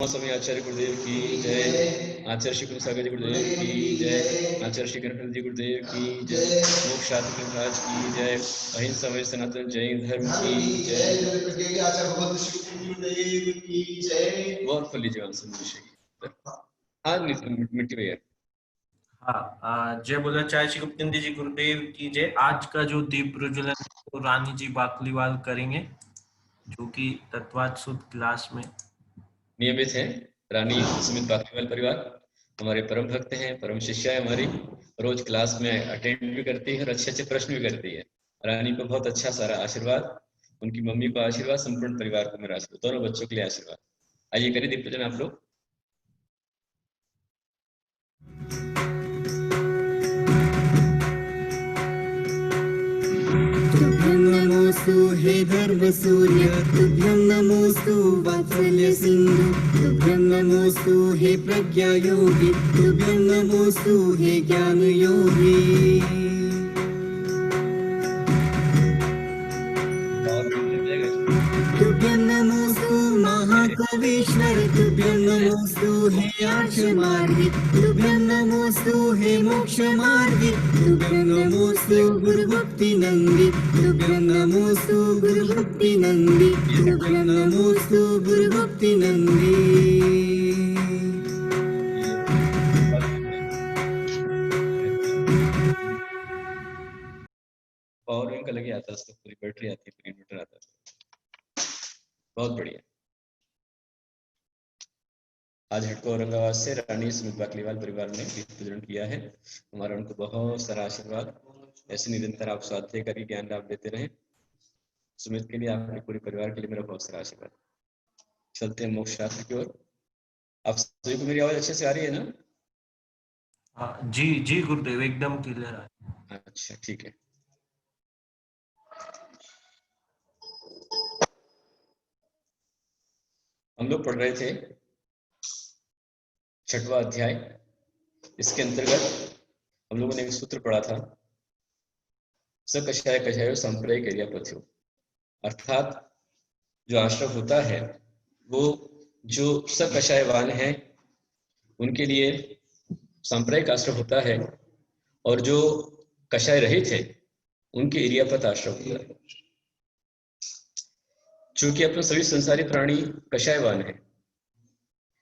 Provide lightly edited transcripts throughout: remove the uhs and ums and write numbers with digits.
स्वामी आचार्य गुरुदेव की जय। आचार्य श्री गुरु सागर जी गुरुदेव की जय। आचार्य श्री गणपति जी गुरुदेव की जय। मोक्षात्म महाराज की जय। अहिंसा में सनातन जैन धर्म की जय। बहुत फल लीजिए हाँ मिट्टी भैया। हाँ, जय बोला चाय श्री गुप्तन जी गुरुदेव की जय। आज का जो दीप प्रज्वलन तो रानी जी बाकलीवाल करेंगे, जो कि तत्वात शुद्ध क्लास में नियमित है। रानी सुमित बाकलीवाल परिवार हमारे परम भक्त हैं, परम शिष्या है हमारी। रोज क्लास में अटेंड भी करती है और अच्छे अच्छे प्रश्न भी करती है। रानी को बहुत अच्छा सारा आशीर्वाद, उनकी मम्मी को आशीर्वाद, संपूर्ण परिवार को मेरा आशीर्वाद, दोनों बच्चों के लिए आशीर्वाद। आइए करिए दीप प्रज्वलन आप लोग। तुभ्यं नमोस्तु हे धर्म सूर्य, तुभ्यं नमोस्तु वात्सल्य सिंधु, तुभ्यं नमोस्तु हे प्रज्ञा योगी, तुभ्यं नमोस्तु हे ज्ञान योगी। तुभ्यं नमोस्तु महाकवीश्वर, तुभ्यं नमोस्तु हे आर्षमार्गी, तुभ्यं नमोस्तु हे मोक्षमार्गी, तुभ्यं नमोस्तु गुरुभक्ति नंदी, तुभ्यं नमोस्तु गुरुभक्ति नंदी, तुभ्यं नमोस्तु गुरुभक्ति नंदी। पावर बैंक अलग ही आता है, उसको पूरी बैटरी आती है, पूरी इन्वर्टर आता है। बहुत बढ़िया। आज हटको औरंगाबाद से रानी सुमित बाकलीवाल परिवार ने दीप प्रज्वलन किया है। हमारा उनको बहुत सारा आशीर्वाद, ऐसे निरंतर आप स्वाध्याय करके ज्ञान लाभ देते रहे। सुमित के लिए, आपके पूरे परिवार के लिए मेरा बहुत सारा आशीर्वाद। चलते हैं मोक्ष शास्त्र की ओर। आप सभी को मेरी आवाज अच्छे से आ रही है ना? जी जी गुरुदेव, एकदम क्लियर है। अच्छा ठीक है। हम लोग पढ़ रहे थे 6वां अध्याय। इसके अंतर्गत हम लोगों ने एक सूत्र पढ़ा था, सकषाय कषायो संप्रय क्रिया पथ्यो। अर्थात जो आश्रम होता है वो जो सकषायवान है उनके लिए सांप्रदायिक आश्रम होता है, और जो कषाय रहित है उनके एरियापत आश्रम होता है। चूंकि अपने सभी संसारी प्राणी कषायवान है,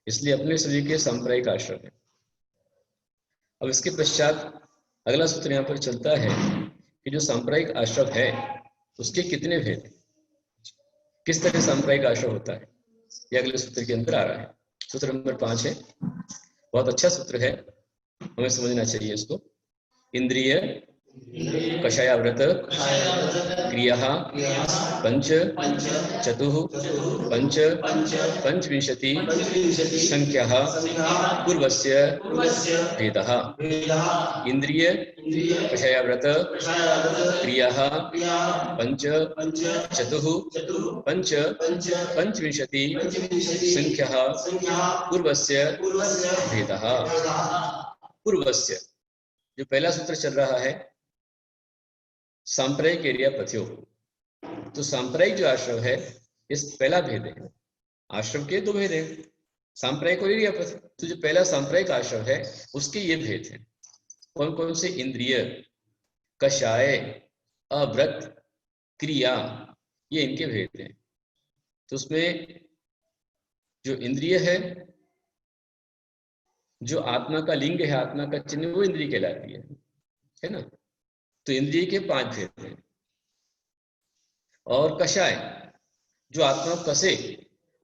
इसलिए अपने सभी के सांप्रदायिक आश्रम है। अब इसके पश्चात अगला सूत्र यहाँ पर चलता है कि जो सांप्रदायिक आश्रम है उसके कितने भेद हैं, किस तरह सांप्रदायिक आश्रम होता है, यह अगले सूत्र के अंदर आ रहा है। सूत्र नंबर 5 है, बहुत अच्छा सूत्र है, हमें समझना चाहिए इसको। इंद्रिय कषायाव्रत क्रिया पंच चतुः पंच पंचविंशति संख्या पूर्वस्य भेदः। इंद्रिय कषायाव्रत क्रिया पंच चतुः पंच पंचविंशति संख्या पूर्वस्य भेदः। पूर्वस्य जो पहला सूत्र चल रहा है सांप्रदायिक एरिया पथ्यो, तो सांप्रदायिक जो आश्रम है इस पहला भेद है। आश्रम के 2 भेद हैं, सांप्रदायिक और एरिया पथ। तो जो पहला सांप्रदायिक आश्रम है उसके ये भेद हैं। कौन कौन से? इंद्रिय कषाय अव्रत क्रिया, ये इनके भेद हैं। तो उसमें जो इंद्रिय है, जो आत्मा का लिंग है, आत्मा का चिन्ह, वो इंद्रिय कहलाती है ना। तो इंद्रिय के 5 भेद हैं। और कषाय जो आत्मा को कसे,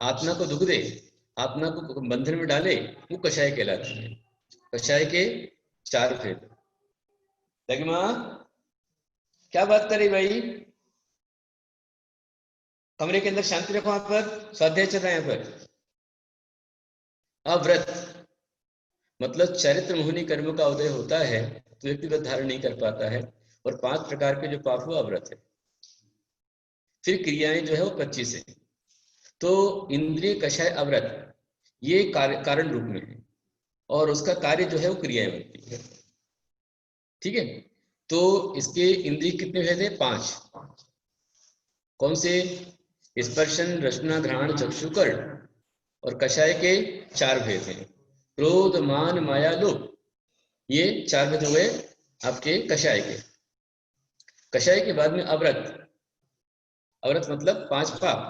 आत्मा को दुख दे, आत्मा को बंधन में डाले, वो कषाय कहलाती है। कषाय के 4 भेद। लेकिन मां क्या बात करी भाई, कमरे के अंदर शांति रखो, वहां पर स्वाध्याय चल रहा है। यहाँ पर अव्रत मतलब चरित्र मोहिनी कर्म का उदय होता है तो व्यक्ति व्रत धारण नहीं कर पाता है, और 5 प्रकार के जो पाप हुआ अव्रत है। फिर क्रियाएं जो है वो 25 है। तो इंद्रिय कषाय अव्रत ये कारण रूप में है, और उसका कार्य जो है वो क्रियाएं बनती है। ठीक है, तो इसके इंद्रिय कितने भेद है? 5। कौन से? स्पर्शन रसना घ्राण चक्षु कर्ण। और कषाय के 4 भेद हैं, क्रोध, मान, माया, लोभ। ये 4 भेद हो गए आपके कषाय के। कषाय के बाद में अव्रत। अव्रत मतलब 5 पाप।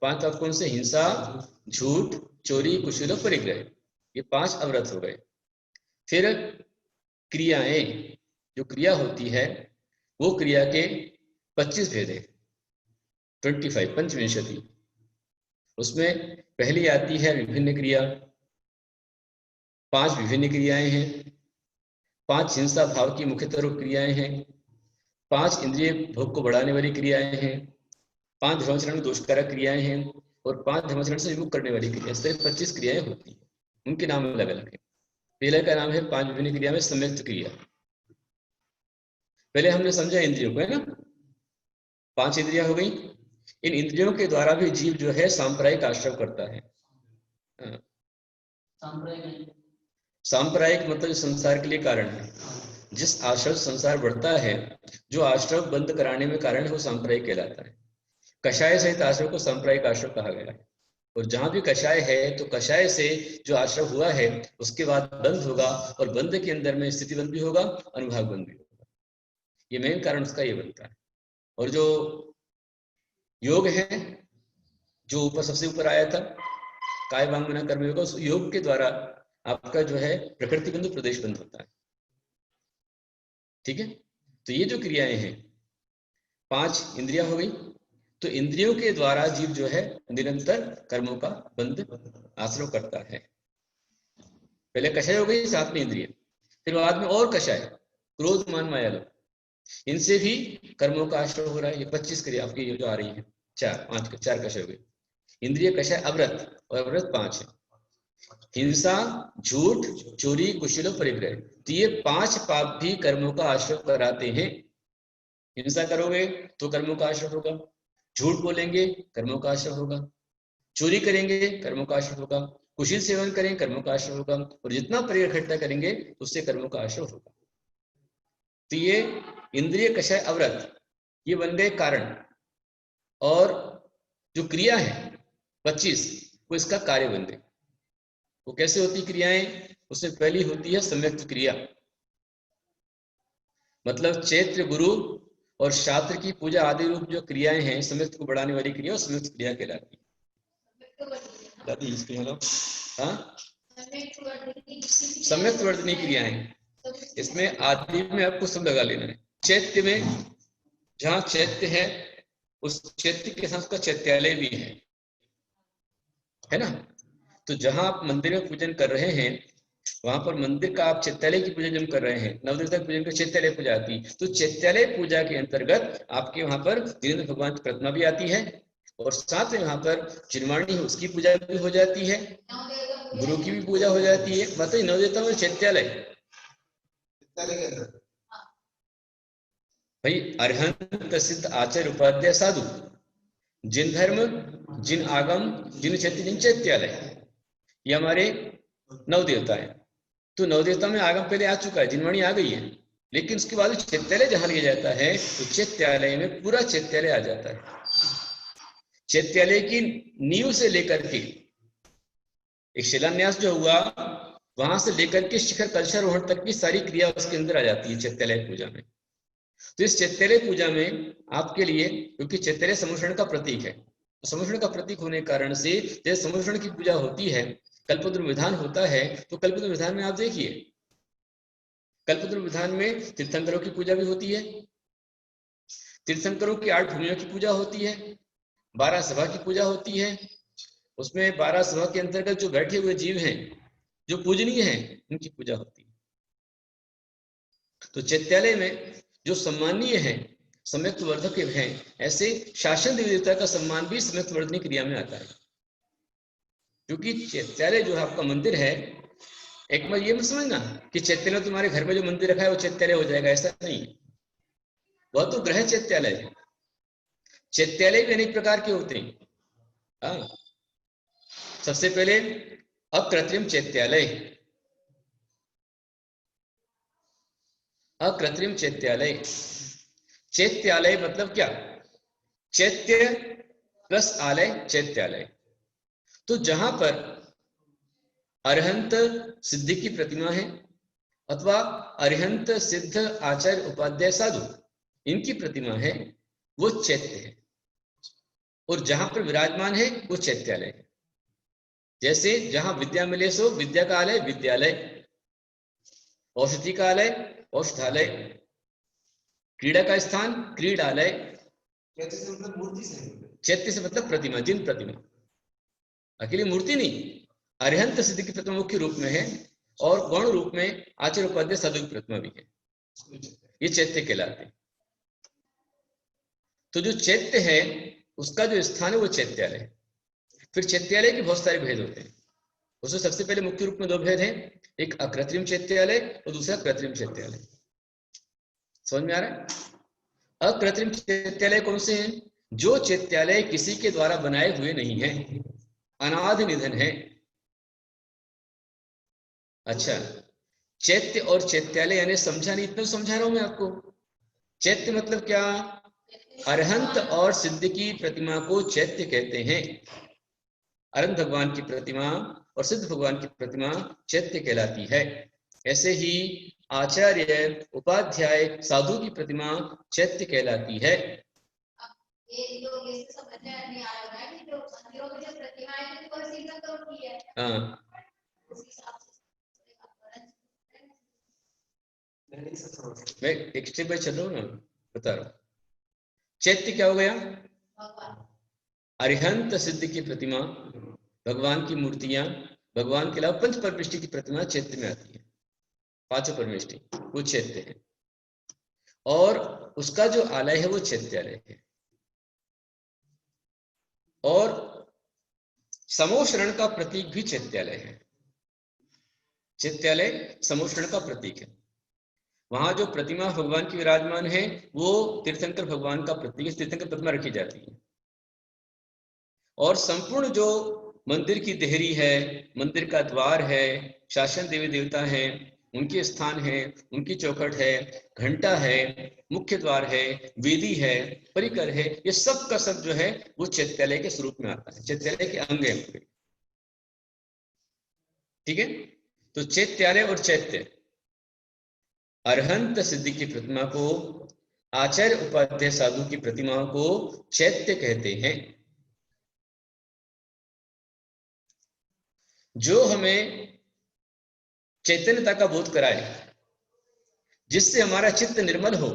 5 पाप कौन से? हिंसा, झूठ, चोरी, कुशील, परिग्रह। ये 5 अव्रत हो गए। फिर क्रियाएं, जो क्रिया होती है वो क्रिया के 25 भेद है, 25, पंचविंशति। उसमें पहली आती है विभिन्न क्रिया। 5 विभिन्न क्रियाएं हैं। 5 हिंसा भाव की मुख्यतः रूप क्रियाएं हैं। 5 इंद्रिय भोग को बढ़ाने वाली क्रियाएं हैं। 5 धर्माचरण दोषकारक क्रियाएं हैं और 5 धर्माचरण से विमुख करने वाली क्रिया। इस तरह 25 क्रियाएं होती हैं, उनके नाम अलग अलग है। पहले का नाम है 5 विभिन्न क्रिया में संयुक्त क्रिया। पहले हमने समझा इंद्रियों को, है ना। 5 इंद्रियां हो गई। इन इंद्रियों के द्वारा भी जीव जो है सांप्रदायिक आश्रव करता है। सांप्रदायिक मतलब संसार के लिए कारण है। जिस आश्रव संसार बढ़ता है, जो आश्रव बंद कराने में कारण है, वो सांप्रदायिक कहलाता है। कषाय सहित आश्रव को सांप्रदायिक आश्रव कहा गया है। और जहां भी कषाय है तो कषाय से जो आश्रव हुआ है उसके बाद बंद होगा, और बंद के अंदर में स्थिति बंद भी होगा, अनुभाग बंद भी होगा। ये मेन कारण उसका ये बनता है। और जो योग है, जो ऊपर सबसे ऊपर आया था, काय वांग मन कर्म योग, उस योग के द्वारा आपका जो है प्रकृति बंधु प्रदेश बंद होता है। ठीक है। तो ये जो क्रियाएं हैं, 5 इंद्रियां हो गई। तो इंद्रियों के द्वारा जीव जो है निरंतर कर्मों का बंद आश्रव करता है। पहले कषाय हो गई, साथ में इंद्रिय। फिर बाद में और कषाय, क्रोध, मान, माया, लोभ। इनसे भी कर्मों का आश्रय हो रहा है। ये 25 क्रिया आपकी जो आ रही है, 4 कषाय हो गए। इंद्रिय कषाय अव्रत, और अव्रत 5 है। हिंसा, झूठ, चोरी, कुशील, परिग्रह। तो ये 5 पाप भी कर्मों का आश्रय कराते हैं। हिंसा करोगे तो कर्मों का आश्रय होगा, झूठ बोलेंगे कर्मों का आश्रय होगा, चोरी करेंगे कर्मों का आश्रय होगा, कुशील सेवन करेंगे कर्मों का आश्रय होगा, और जितना परिग्रह इकट्ठा करेंगे उससे कर्मों का आश्रय होगा। तो ये इंद्रिय कषाय अव्रत ये बन गए कारण। और जो क्रिया है 25, वो इसका कार्य बन गए। वो कैसे होती क्रियाएं? उसमें पहली होती है सम्यक्त क्रिया, मतलब चैत्र, गुरु और शास्त्र की पूजा आदि रूप जो क्रियाएं हैं, सम्यक्त को बढ़ाने वाली क्रिया, और सम्यक्त क्रिया कहलाती है। हाँ, सम्यक्त वर्धनी क्रियाएं। इसमें आदि में आपको सब लगा लेना है। चैत्य में, जहां चैत्य है उस चैत्य के साथ उसका चैत्यालय भी है ना। तो जहां आप मंदिर में पूजन कर रहे हैं, वहां पर मंदिर का आप चैत्यालय की पूजा जब कर रहे हैं, नवदेवता की पूजन कर चैत्यालय पूजा आती है। तो चैत्यालय पूजा के अंतर्गत आपके वहां पर जिनेन्द्र भगवान की प्रतिमा भी आती है, और साथ में वहां पर चिरवाणी है उसकी पूजा भी हो जाती है, गुरु की भी पूजा हो जाती है। मतलब नवदेवता में चैत्यालय भाई, अरहंत सिद्ध आचार्य उपाध्याय साधु, जिन धर्म, जिन आगम, जिन चैत्य, जिन चैत्यालय, ये हमारे नव देवता है। तो नव देवता में आगम पहले आ चुका है, जिनवाणी आ गई है, लेकिन उसके बाद चैत्यालय जहां लिया जाता है तो चैत्यालय में पूरा चैत्यालय आ जाता है। चैत्यालय की नींव से लेकर के एक शिलान्यास जो हुआ, वहां से लेकर के शिखर कलशारोहण तक की सारी क्रिया उसके अंदर आ जाती है चैत्यालय पूजा में। तो इस चैत्यालय पूजा में आपके लिए, क्योंकि चैत्यालय सम्मिश्रण का प्रतीक है, तो सम्मिश्रण का प्रतीक होने के कारण से जैसे सम्मिश्रण की पूजा होती है, कल्पद्रुम विधान होता है, तो कल्पद्रुम विधान में आप देखिए, कल्पद्रुम विधान में तीर्थंकरों की पूजा भी होती है, तीर्थंकरों की 8 भूमियों की पूजा होती है, 12 सभा की पूजा होती है। उसमें 12 सभा के अंतर्गत जो बैठे हुए जीव हैं, जो पूजनीय हैं, उनकी पूजा होती है। तो चैत्यालय में जो सम्मानीय है, सम्यक्त वर्धक हैं, ऐसे शासन देवी देवता का सम्मान भी सम्यक्त वर्धनी क्रिया में आता है। क्योंकि चैत्यालय जो है आपका मंदिर है, एक बार ये मत समझना कि चैत्यालय तुम्हारे घर में जो मंदिर रखा है वो चैत्यालय हो जाएगा, ऐसा नहीं है। वह तो ग्रह चैत्यालय है। चैत्यालय भी अनेक प्रकार के होते हैं। हाँ, सबसे पहले अकृत्रिम चैत्यालय। अकृत्रिम चैत्यालय, चैत्यालय मतलब क्या? चैत्य प्लस आलय, चैत्यालय। तो जहां पर अरहंत सिद्धि की प्रतिमा है अथवा अरहंत सिद्ध आचार्य उपाध्याय साधु इनकी प्रतिमा है, वो चैत्य है। और जहां पर विराजमान है वो चैत्यालय है। जैसे जहां विद्या मिले सो विद्या का आलय विद्यालय, औषधि का आलय औषधालय, क्रीड़ा का स्थान क्रीडालय। चैत्य से मतलब प्रतिमा, जिन प्रतिमा, अकेली मूर्ति नहीं। अरहंत सिद्धि की प्रतिमा मुख्य रूप में है और गौण रूप में आचार्य उपाध्याय साधु की प्रतिमा भी है, ये चैत्य कहलाते हैं। तो जो चैत्य है उसका जो स्थान है वो चैत्यालय है। फिर चैत्यालय के बहुत सारे भेद होते हैं। उसमें सबसे पहले मुख्य रूप में दो भेद हैं, एक अकृत्रिम चैत्यालय और दूसरा कृत्रिम चैत्यालय। समझ में आ रहा है? अकृत्रिम चैत्यालय कौन से हैं? जो चैत्यालय किसी के द्वारा बनाए हुए नहीं है, अनादि निधन है। अच्छा, चैत्य और चैत्यालय यानी समझा नहीं, इतना समझा रहा हूं मैं आपको। चैत्य मतलब क्या? अरहंत और सिद्ध की प्रतिमा को चैत्य कहते हैं। अरहंत भगवान की प्रतिमा और सिद्ध भगवान की प्रतिमा चैत्य कहलाती है। ऐसे ही आचार्य उपाध्याय साधु की प्रतिमा चैत्य कहलाती है। हाँ, मैं एक स्टेप बाय चल रहा हूँ ना, बता रहा हूँ। चैत्य क्या हो गया? अरिहंत सिद्ध की प्रतिमा, भगवान की मूर्तियां, भगवान के अलावा पंच परमेष्टि की प्रतिमा चैत्य में आती है। पांचों परमेष्टि वो चैत्य है और उसका जो आलय है वो चैत्यालय है। और समोशरण का प्रतीक भी चैत्यालय है। चैत्यालय समोशरण का प्रतीक है। वहां जो प्रतिमा भगवान की विराजमान है वो तीर्थंकर भगवान का प्रतीक है, तीर्थंकर प्रतिमा रखी जाती है। और संपूर्ण जो मंदिर की देहरी है, मंदिर का द्वार है, शासन देवी देवता हैं, उनके स्थान है, उनकी चौखट है, घंटा है, मुख्य द्वार है, वेदी है, परिकर है, ये सब का सब जो है वो चैत्यालय के स्वरूप में आता है, चैत्यालय के अंग है पूरे। ठीक है? तो चैत्यालय और चैत्य, अरहंत सिद्धि की प्रतिमा को, आचार्य उपाध्याय साधु की प्रतिमा को चैत्य कहते हैं। जो हमें चैतन्यता का बोध कराए, जिससे हमारा चित्त निर्मल हो,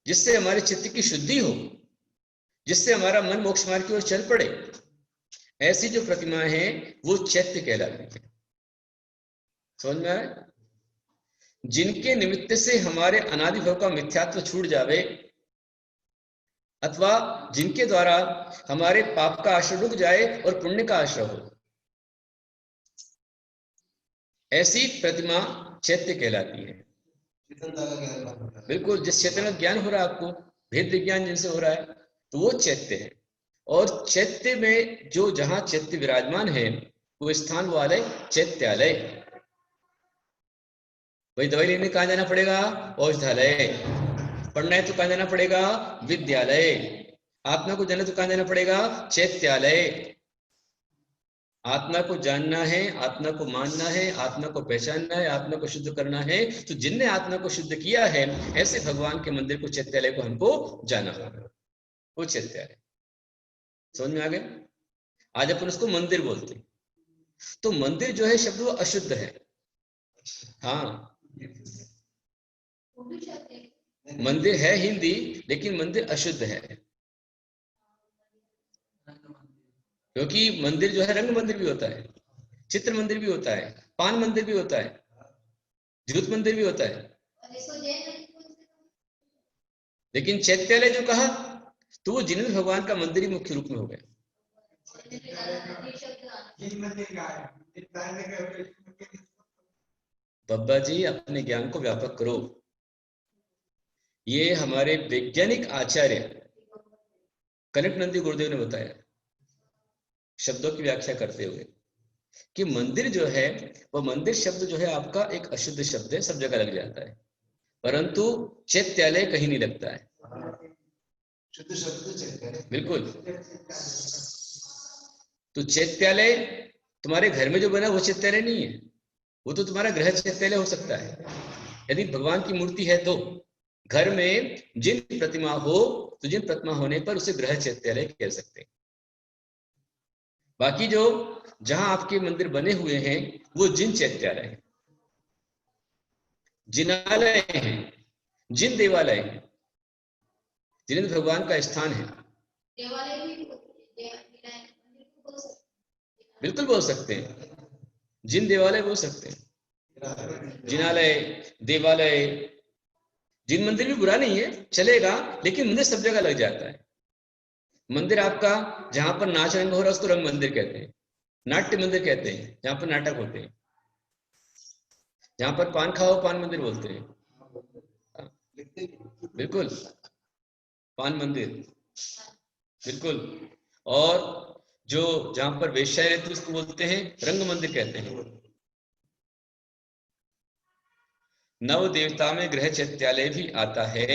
जिससे हमारे चित्त की शुद्धि हो, जिससे हमारा मन मोक्ष मार्ग की ओर चल पड़े, ऐसी जो प्रतिमा है वो चैत्य कहलाती है। समझ में आए? जिनके निमित्त से हमारे अनादि भव का मिथ्यात्व छूट जावे, अथवा जिनके द्वारा हमारे पाप का आश्रय रुक जाए और पुण्य का आश्रय हो, ऐसी प्रतिमा चैत्य कहलाती है। बिल्कुल, जिस चैत्य में ज्ञान हो रहा है आपको, भेद विज्ञान जिनसे हो रहा है, तो वो चैत्य है। और चैत्य में जो जहां चैत्य विराजमान है वो स्थान वो आलय चैत्यालय। भाई दवाई लेने कहां जाना पड़ेगा? औषधालय। पढ़ना है तो कहां जाना पड़ेगा? विद्यालय। आत्मा को जानना तो कहां जाना पड़ेगा? चैत्यालय। आत्मा को जानना है, आत्मा को मानना है, आत्मा को पहचानना है, आत्मा को शुद्ध करना है, तो जिनने आत्मा को शुद्ध किया है ऐसे भगवान के मंदिर को, चैत्यालय को हमको जाना होगा, वो चैत्यालय। समझ में आ गया? आज अपन उसको मंदिर बोलते हैं। तो मंदिर जो है शब्द वो अशुद्ध है। हाँ, मंदिर है हिंदी, लेकिन मंदिर अशुद्ध है, क्योंकि मंदिर जो है रंग मंदिर भी होता है, चित्र मंदिर भी होता है, पान मंदिर भी होता है, जूत मंदिर भी होता है। लेकिन चैत्यालय जो कहा तो वो जिनेंद्र भगवान का मंदिर ही मुख्य रूप में हो गया। बब्बा जी अपने ज्ञान को व्यापक करो। ये हमारे वैज्ञानिक आचार्य कनक नंदी गुरुदेव ने बताया शब्दों की व्याख्या करते हुए कि मंदिर जो है वो, मंदिर शब्द जो है आपका एक अशुद्ध शब्द है, सब जगह लग जाता है, परंतु चैत्यालय कहीं नहीं लगता है। शुद्ध शब्द चैत्यालय। बिल्कुल। तो चैत्यालय तुम्हारे घर में जो बना वो चैत्यालय नहीं है, वो तो तुम्हारा गृह चैत्यालय हो सकता है। यदि भगवान की मूर्ति है तो घर में जिन प्रतिमा हो, तो जिन प्रतिमा होने पर उसे गृह चैत्यालय कह सकते हैं। बाकी जो जहां आपके मंदिर बने हुए हैं वो जिन चैत्यालय है, जिनालय है, जिन देवालय है, जिनेंद्र भगवान का स्थान है। देवालय भी बिल्कुल बोल सकते हैं, जिन देवालय बोल सकते हैं, जिनालय, देवालय। जिन मंदिर भी बुरा नहीं है, चलेगा, लेकिन मंदिर सब जगह लग जाता है। मंदिर आपका जहां पर नाच रंग हो रहा है उसको रंग मंदिर कहते हैं, नाट्य मंदिर कहते हैं जहां पर नाटक होते हैं। जहां पर पान खाओ पान मंदिर बोलते हैं, बिल्कुल पान मंदिर, बिल्कुल। और जो जहां पर वेश्या रहती है उसको बोलते हैं रंग मंदिर कहते हैं। नव देवता में गृह चैत्यालय भी आता है।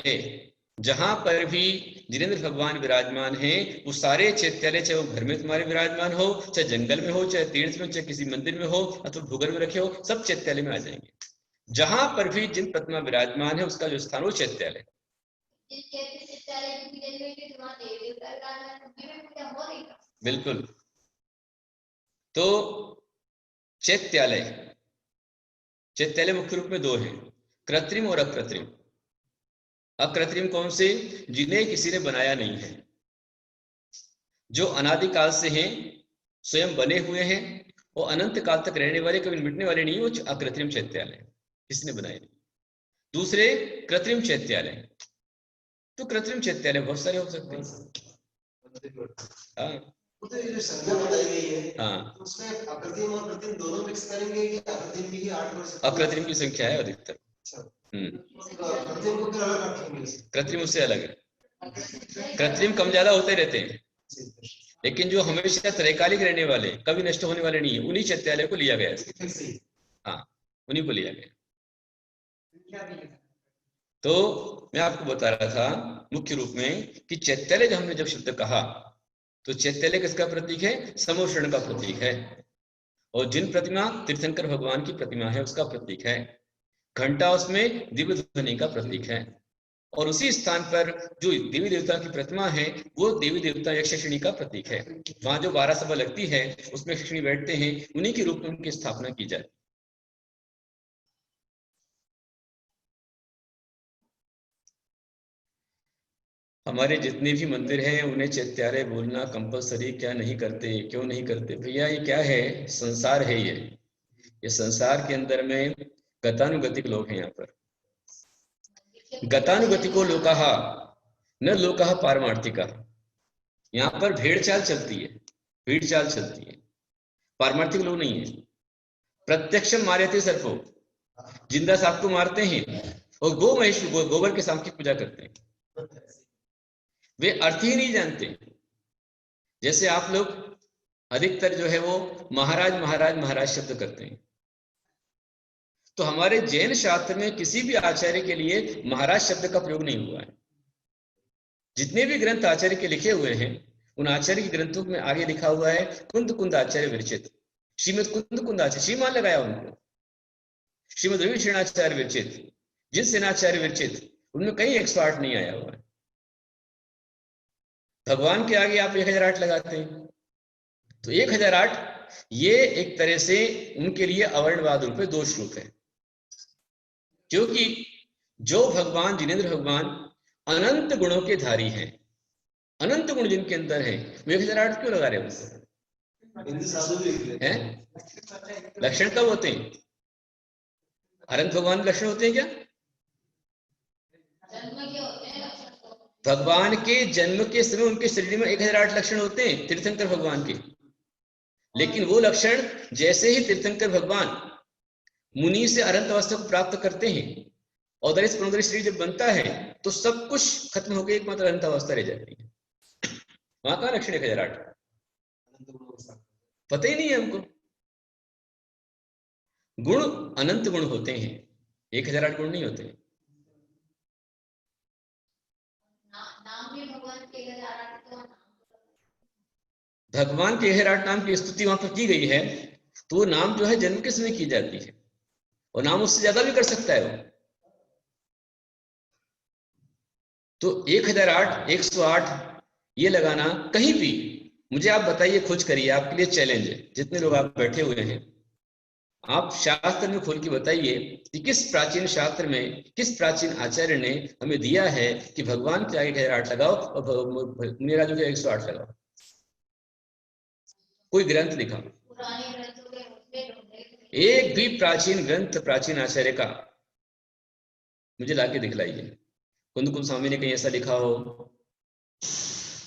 जहां पर भी जिनेंद्र भगवान विराजमान हैं, वो सारे चैत्यालय, चाहे वो घर में तुम्हारे विराजमान हो, चाहे जंगल में हो, चाहे तीर्थ में, चाहे किसी मंदिर में हो, अथवा भूगर्भ में रखे हो, सब चैत्यालय में आ जाएंगे। जहां पर भी जिन प्रतिमा विराजमान है उसका जो स्थान वो चैत्यालय। बिल्कुल। तो चैत्यालय, चैत्यालय मुख्य रूप में दो हैं, कृत्रिम और अकृत्रिम। अकृत्रिम कौन से? जिन्हें किसी ने बनाया नहीं है, जो अनादिकाल से हैं, स्वयं बने हुए हैं और अनंत काल तक रहने वाले, कभी मिटने वाले नहीं, वो अकृत्रिम चैत्यालय, किसी ने बनाए नहीं। दूसरे कृत्रिम चैत्यालय। तो कृत्रिम चैत्यालय बहुत सारे हो सकते हैं। हाँ, तो ये जो संख्या बताई गई है, हाँ, तो उसमें अकृत्रिम और कृत्रिम दोनों मिक्स करेंगे कि अकृत्रिम भी 8 कर सकते हैं? अकृत्रिम की संख्या है अधिकतर। अच्छा, कृत्रिम को फिर अलग रखेंगे? कृत्रिम उससे अलग है। कृत्रिम कम ज्यादा होते रहते हैं, लेकिन जो हमेशा त्रैकालिक रहने वाले, कभी नष्ट होने वाले नहीं है, उन्हीं चैत्यालय को लिया गया है। हाँ, उन्हीं को लिया गया। तो मैं आपको बता रहा था मुख्य रूप में कि चैत्यालय हमने जब शब्द कहा, तो चैत्यालय किसका प्रतीक है? समोषण का प्रतीक है। और जिन प्रतिमा तीर्थंकर भगवान की प्रतिमा है उसका प्रतीक है। घंटा उसमें दिव्य ध्वनि का प्रतीक है। और उसी स्थान पर जो देवी देवता की प्रतिमा है वो देवी देवता यक्षिणी का प्रतीक है। वहां जो 12 सभा लगती है उसमें यक्षिणी बैठते हैं, उन्हीं के रूप में उनकी स्थापना की जाती है। हमारे जितने भी मंदिर हैं उन्हें चैत्यालय बोलना कंपलसरी क्या नहीं करते? क्यों नहीं करते भैया? ये क्या है? संसार है ये संसार के अंदर में गतानुगतिक लोग हैं। यहाँ पर गतानुगतिको लोकाः न लोकाः पारमार्थिकाः। यहाँ पर भेड़ चाल चलती है, भीड़ चाल चलती है, पारमार्थिक लोग नहीं है। प्रत्यक्षम मार्यते सर्पो, जिंदा सांप को मारते हैं और गो महेश गोबर के सांप की पूजा करते हैं। वे अर्थ ही नहीं जानते। जैसे आप लोग अधिकतर जो है वो महाराज महाराज महाराज शब्द करते हैं, तो हमारे जैन शास्त्र में किसी भी आचार्य के लिए महाराज शब्द का प्रयोग नहीं हुआ है। जितने भी ग्रंथ आचार्य के लिखे हुए हैं उन आचार्य के ग्रंथों में आगे लिखा हुआ है कुंद कुंद आचार्य विरचित, श्रीमद कुंद कुंद आचार्य, श्रीमान लगाया उनको, श्रीमद रवि सेनाचार्य विरचित, जिन सेनाचार्य विरचित, उनमें कहीं 108 नहीं आया हुआ है। भगवान के आगे आप 1008 लगाते हैं, तो 1008 ये एक तरह से उनके लिए अवर्णवाद रूप में दोष रूप है। क्योंकि जो भगवान जिनेंद्र भगवान अनंत गुणों के धारी हैं, अनंत गुण जिनके अंदर है, वो 1008 क्यों लगा रहे हैं? लक्षण कब होते हैं? अनंत भगवान लक्षण होते हैं क्या? भगवान के जन्म के समय उनके शरीर में 1008 लक्षण होते हैं तीर्थंकर भगवान के। लेकिन वो लक्षण जैसे ही तीर्थंकर भगवान मुनि से अनंत अवस्था को प्राप्त करते हैं और दरिश पुनर्दरिश शरीर जब बनता है तो सब कुछ खत्म होकर एकमात्र अनंत अवस्था रह जाती है। वहां का लक्षण 1008 पता ही नहीं है हमको। गुण अनंत गुण होते हैं, 1008 गुण नहीं होते। नाम भी भगवान के 1008 भगवान के 108 नाम की स्तुति वहां पर की गई है, तो वो नाम जो है जन्म के समय की जाती है, और नाम उससे ज्यादा भी कर सकता है वो। तो 1008, 108 ये लगाना कहीं भी, मुझे आप बताइए, खोज करिए, आपके लिए चैलेंज है, जितने लोग आप बैठे हुए हैं, आप शास्त्र में खोल के बताइए कि किस प्राचीन शास्त्र में, किस प्राचीन आचार्य ने हमें दिया है कि भगवान के आगे 1008 लगाओ और मेरा जो है 108 लगाओ। कोई ग्रंथ लिखा, एक भी प्राचीन ग्रंथ प्राचीन आचार्य का मुझे लाके दिखलाइए। कुंद स्वामी ने कहीं ऐसा लिखा हो,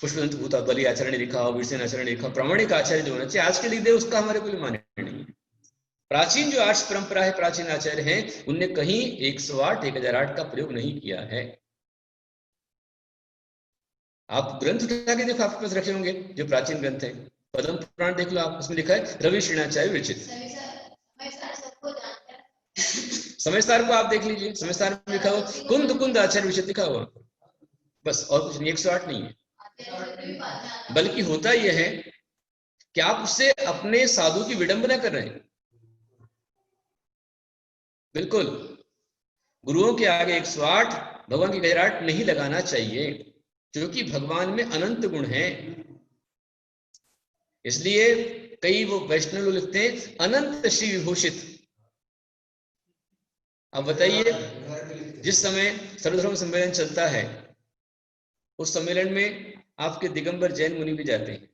पुष्पदंत भूताबली आचार्य ने लिखा हो, वीरसेन आचार्य ने लिखा, प्रामाणिक आचार्य जो होना चाहिए आज के लिए दे, उसका हमारे कोई मान्य नहीं। प्राचीन जो आर्ष परंपरा है, प्राचीन आचार्य हैं, उनने कहीं 108, 1008 का प्रयोग नहीं किया है। आप ग्रंथ उठा के देखो, आपके पास रखे होंगे जो प्राचीन ग्रंथ हैं, पद्म पुराण देख लो आप, उसमें लिखा है रवि श्रीणाचार्य विरचित। समयसार को आप देख लीजिए, समयसार में लिखा हो कुंद आचार्य विरचित लिखा हुआ, बस, और कुछ नहीं, 108 नहीं है। बल्कि होता यह है कि आप उससे अपने साधु की विडंबना कर रहे हैं। बिल्कुल गुरुओं के आगे 108, भगवान की 1008 नहीं लगाना चाहिए, क्योंकि भगवान में अनंत गुण हैं। इसलिए कई वो वैष्णव लोग लिखते हैं अनंत श्री विभूषित। अब बताइए, जिस समय सर्वधर्म सम्मेलन चलता है, उस सम्मेलन में आपके दिगंबर जैन मुनि भी जाते हैं,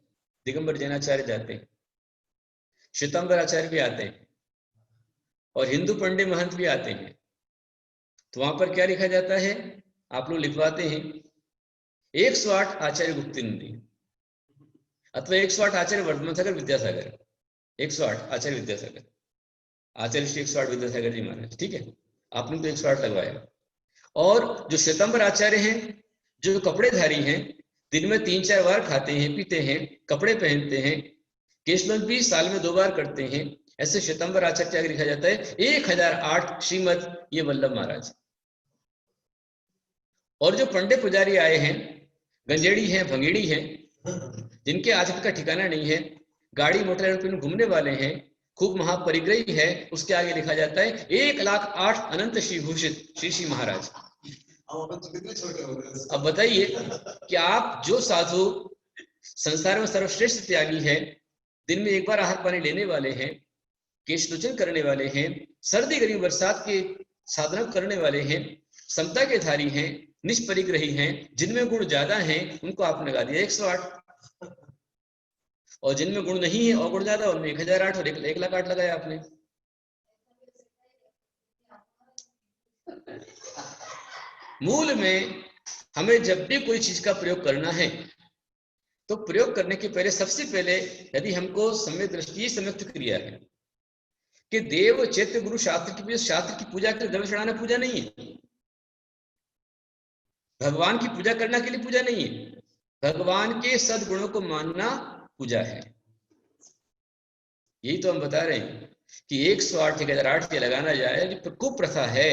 दिगंबर जैनाचार्य जाते हैं, श्वेतांबर आचार्य भी आते हैं, और हिंदू पंडित महंत भी आते हैं। तो वहां पर क्या लिखा जाता है, आप लोग लिखवाते हैं 108 आचार्य गुप्तिनंदी, अथवा 108 आचार्य वर्धमान सागर विद्यासागर, 108 आचार्य विद्यासागर, आचार्य श्री 108 विद्यासागर जी महाराज, ठीक है, आपने तो 108 लगवाया। और जो श्वेतांबर आचार्य हैं, जो कपड़ेधारी हैं, दिन में 3-4 बार खाते हैं, पीते हैं, कपड़े पहनते हैं, केशलन भी साल में 2 बार करते हैं, ऐसे श्वेतांबर आचार्य के आगे लिखा जाता है 1008 श्रीमद ये वल्लभ महाराज। और जो पंडित पुजारी आए हैं, गंजेड़ी हैं, भंगेड़ी हैं, जिनके आचरण का ठिकाना नहीं है, गाड़ी मोटर एरोप्लेन घूमने वाले हैं, खूब महापरिग्रही है, उसके आगे लिखा जाता है 108 अनंत श्री भूषित श्री श्री महाराज। अब बताइए कि आप जो साधु संसार में सर्वश्रेष्ठ त्यागी है, दिन में 1 बार आहार पानी लेने वाले हैं, केशलोचन करने वाले हैं, सर्दी गर्मी बरसात के साधना करने वाले हैं, समता के धारी हैं, निष्परिग्रही हैं, जिनमें गुण ज्यादा हैं उनको आपने लगा दिया 108, और जिनमें गुण नहीं है और गुण ज्यादा उनमें 1008 और 108 लगाया आपने। मूल में हमें जब भी कोई चीज का प्रयोग करना है, तो प्रयोग करने के पहले सबसे पहले यदि हमको सम्यक दृष्टि, सम्यक क्रिया है कि देव चैत्य गुरु शास्त्र की पूजा के द्रव्य चढ़ाना पूजा नहीं है, भगवान की पूजा करना के लिए पूजा नहीं है, भगवान के सद्गुणों को मानना पूजा है। यही तो हम बता रहे हैं कि 108 1008 के लगाना जाए, ये कुप्रथा है,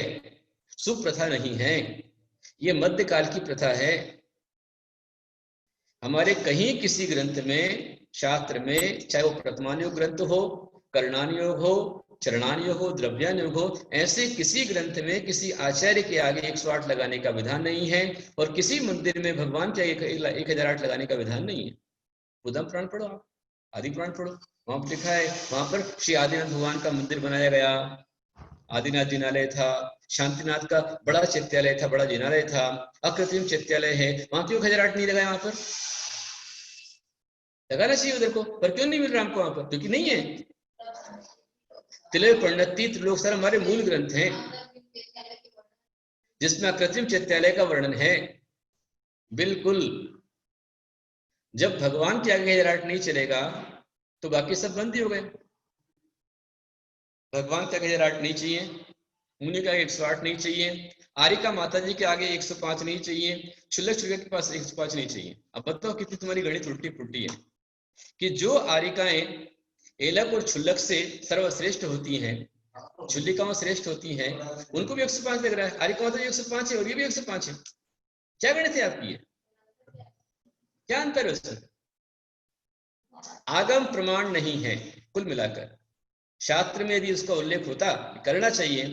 सुप्रथा नहीं है, ये मध्यकाल की प्रथा है। हमारे कहीं किसी ग्रंथ में, शास्त्र में, चाहे वो प्रथमानुयोग ग्रंथ हो, कर्णानुयोग हो, चरणानुयोग हो, द्रव्यानुयोग हो, ऐसे किसी ग्रंथ में किसी आचार्य के आगे 108 लगाने का विधान नहीं है, और किसी मंदिर में भगवान के आगे 1008 लगाने का विधान नहीं है। उदम पुराण पढ़ो, आप आदि पुराण पढ़ो, वहां पर लिखा है, वहां पर श्री आदिनाथ भगवान का मंदिर बनाया गया, आदिनाथ जिनालय था, शांतिनाथ का बड़ा चैत्यालय था, बड़ा जिनालय था, अकृत्रिम चैत्यालय है, वहां क्यों 1008 नहीं लगाया? वहां पर लगाना चाहिए उधर को, पर क्यों नहीं मिल रहा हमको वहां पर? क्योंकि नहीं है। तिलय पंडिती त्रिलोक सर हमारे मूल ग्रंथ हैं, जिसमें अकृत्रिम चैत्यालय का वर्णन है। बिल्कुल, जब भगवान के आगे 1008 नहीं चलेगा तो बाकी सब बंद ही हो गए। भगवान के आगे 1008 नहीं चाहिए, मुनि का 108 नहीं चाहिए, आरिका माता जी के आगे 105 नहीं चाहिए, क्षुल्लक के पास 105 नहीं चाहिए। अब बताओ कितनी तुम्हारी गणित उल्टी पुल्टी है कि जो आरिकाएं एलक और क्षुल्लक से सर्वश्रेष्ठ होती हैं, क्षुल्लिकाओं श्रेष्ठ होती हैं, उनको भी 105 लग रहा है, आरिका माता जी 105 है और ये भी 105 है। क्या गणित है आपकी? क्या अंतर है उसमें? आगम प्रमाण नहीं है। कुल मिलाकर शास्त्र में यदि उसका उल्लेख होता, करना चाहिए,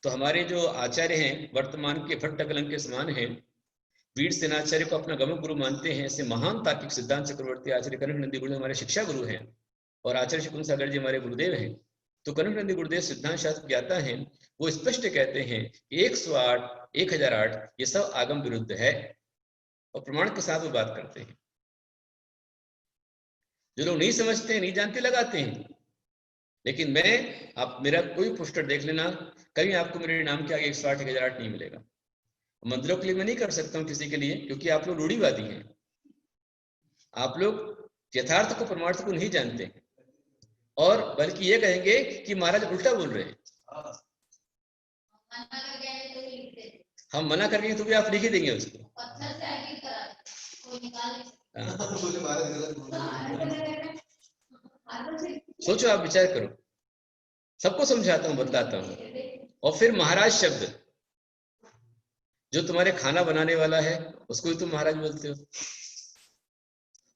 तो हमारे जो आचार्य हैं वर्तमान के भट्ट कलंक के समान हैं, वीर सेनाचार्य को अपना गम गुरु मानते हैं, ऐसे महान तार्किक सिद्धांत चक्रवर्ती आचार्य कनक नंदी गुरुदेव हमारे शिक्षा गुरु हैं और आचार्य शकुन सागर जी हमारे गुरुदेव हैं। तो कनक नंदी गुरुदेव सिद्धांत शास्त्र ज्ञाता हैं, वो स्पष्ट कहते हैं 108, 1008 ये सब आगम विरुद्ध है और प्रमाण के साथ वो बात करते हैं। जो लोग नहीं समझते हैं, नहीं जानते, लगाते हैं। लेकिन मैं, आप मेरा कोई पोस्टर देख लेना, कहीं आपको मेरे नाम के आगे 108, 1008 नहीं मिलेगा। मंदिरों के लिए मैं नहीं कर सकता हूं किसी के लिए, क्योंकि आप लोग रूढ़िवादी हैं, आप लोग यथार्थ को, परमार्थ को नहीं जानते, और बल्कि ये कहेंगे कि महाराज उल्टा बोल रहे हैं। हम मना करेंगे तो भी आप लिख ही देंगे उसको। सोचो, आप विचार करो, सबको समझाता हूं, बतलाता हूं। और फिर महाराज शब्द, जो तुम्हारे खाना बनाने वाला है उसको भी तुम महाराज बोलते हो,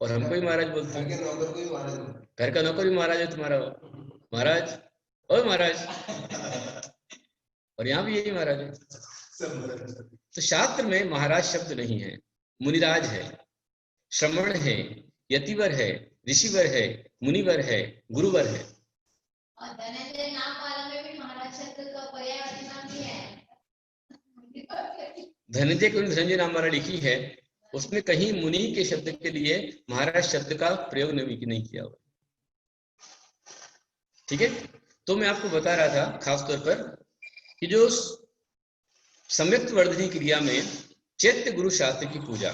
और हमको भी महाराज बोलते हो। घर का नौकर भी महाराज है तुम्हारा, महाराज और महाराज, और यहाँ भी यही महाराज है। तो शास्त्र में महाराज शब्द नहीं है, मुनिराज है, श्रमण है, यतिवर है, ऋषिवर है, मुनिवर है, गुरुवर है। और धनंजय नाम वाला में भी महाराज शब्द का पर्यायवाची नाम भी है। धनंजय को धनंजय नाम वाला लिखी है, उसमें कहीं मुनि के शब्द के लिए महाराज शब्द का प्रयोग नहीं किया हुआ। ठीक है, तो मैं आपको बता रहा था खासतौर पर कि जो सम्यक्त वर्धनी क्रिया में चैत्य गुरु शास्त्र की पूजा,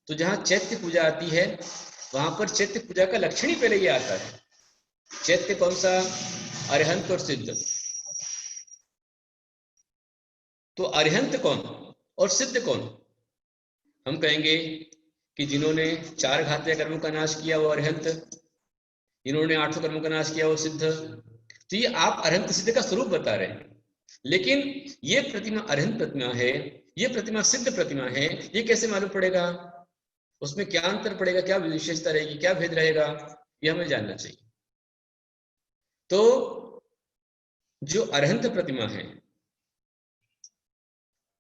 तो जहां चैत्य पूजा आती है वहां पर चैत्य पूजा का लक्षण ही पहले ये आता है। चैत्य कौन सा? अरिहंत और सिद्ध। तो अरिहंत कौन और सिद्ध कौन? हम कहेंगे कि जिन्होंने 4 घातक कर्मों का नाश किया वो अरिहंत, जिन्होंने 8 कर्मों का नाश किया वो सिद्ध। तो ये आप अरिहंत सिद्ध का स्वरूप बता रहे हैं, लेकिन ये प्रतिमा अरिहंत प्रतिमा है, ये प्रतिमा सिद्ध प्रतिमा है, ये कैसे मालूम पड़ेगा? उसमें क्या अंतर पड़ेगा, क्या विशेषता रहेगी, क्या भेद रहेगा, ये हमें जानना चाहिए। तो जो अरिहंत प्रतिमा है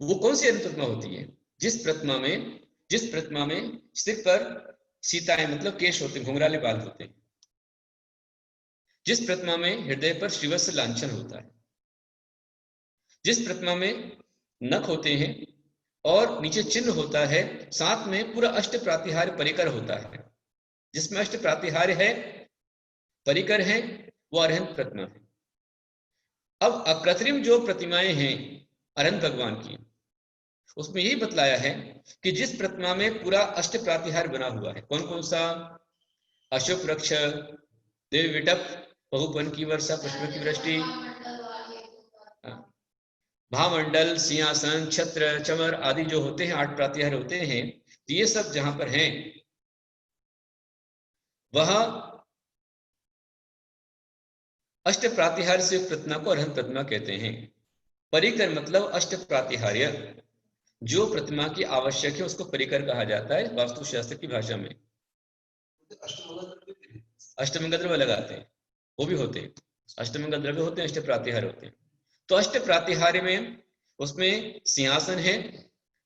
वो कौन सी अरिहंत प्रतिमा होती है? जिस प्रतिमा में सिर पर सीताएं मतलब केश होते हैं, घुंघराले बाल होते हैं, जिस प्रतिमा में हृदय पर श्रीवत्स लांछन होता है, जिस प्रतिमा में नख होते हैं और नीचे चिन्ह होता है, साथ में पूरा अष्ट प्रातिहार्य परिकर होता है, जिसमें अष्ट प्रातिहार्य है, परिकर है, वो अरिहंत प्रतिमा है। अब अकृत्रिम जो प्रतिमाएं हैं अरिहंत भगवान की, उसमें यही बतलाया है कि जिस प्रतिमा में पूरा अष्ट प्रातिहार्य बना हुआ है, कौन कौन सा? अशोक वृक्ष, देवी विटप, बहुपन की वर्षा, पुष्प की वृष्टि, भामंडल, सिंहासन, छत्र, चमर आदि जो होते हैं 8 प्रातिहार्य होते हैं। तो ये सब जहां पर हैं वह अष्ट प्रातिहार्य से प्रतिमा को अरिहंत प्रतिमा कहते हैं। परिकर मतलब अष्ट प्रातिहार्य, जो प्रतिमा की आवश्यक है उसको परिकर कहा जाता है वास्तुशास्त्र की भाषा में। अष्टमंगल द्रव्य लगाते हैं, वो भी होते हैं, अष्टमंगल द्रव्य होते हैं, अष्ट प्रातिहार्य होते हैं। तो अष्ट प्रातिहार्य में उसमें सिंहासन है,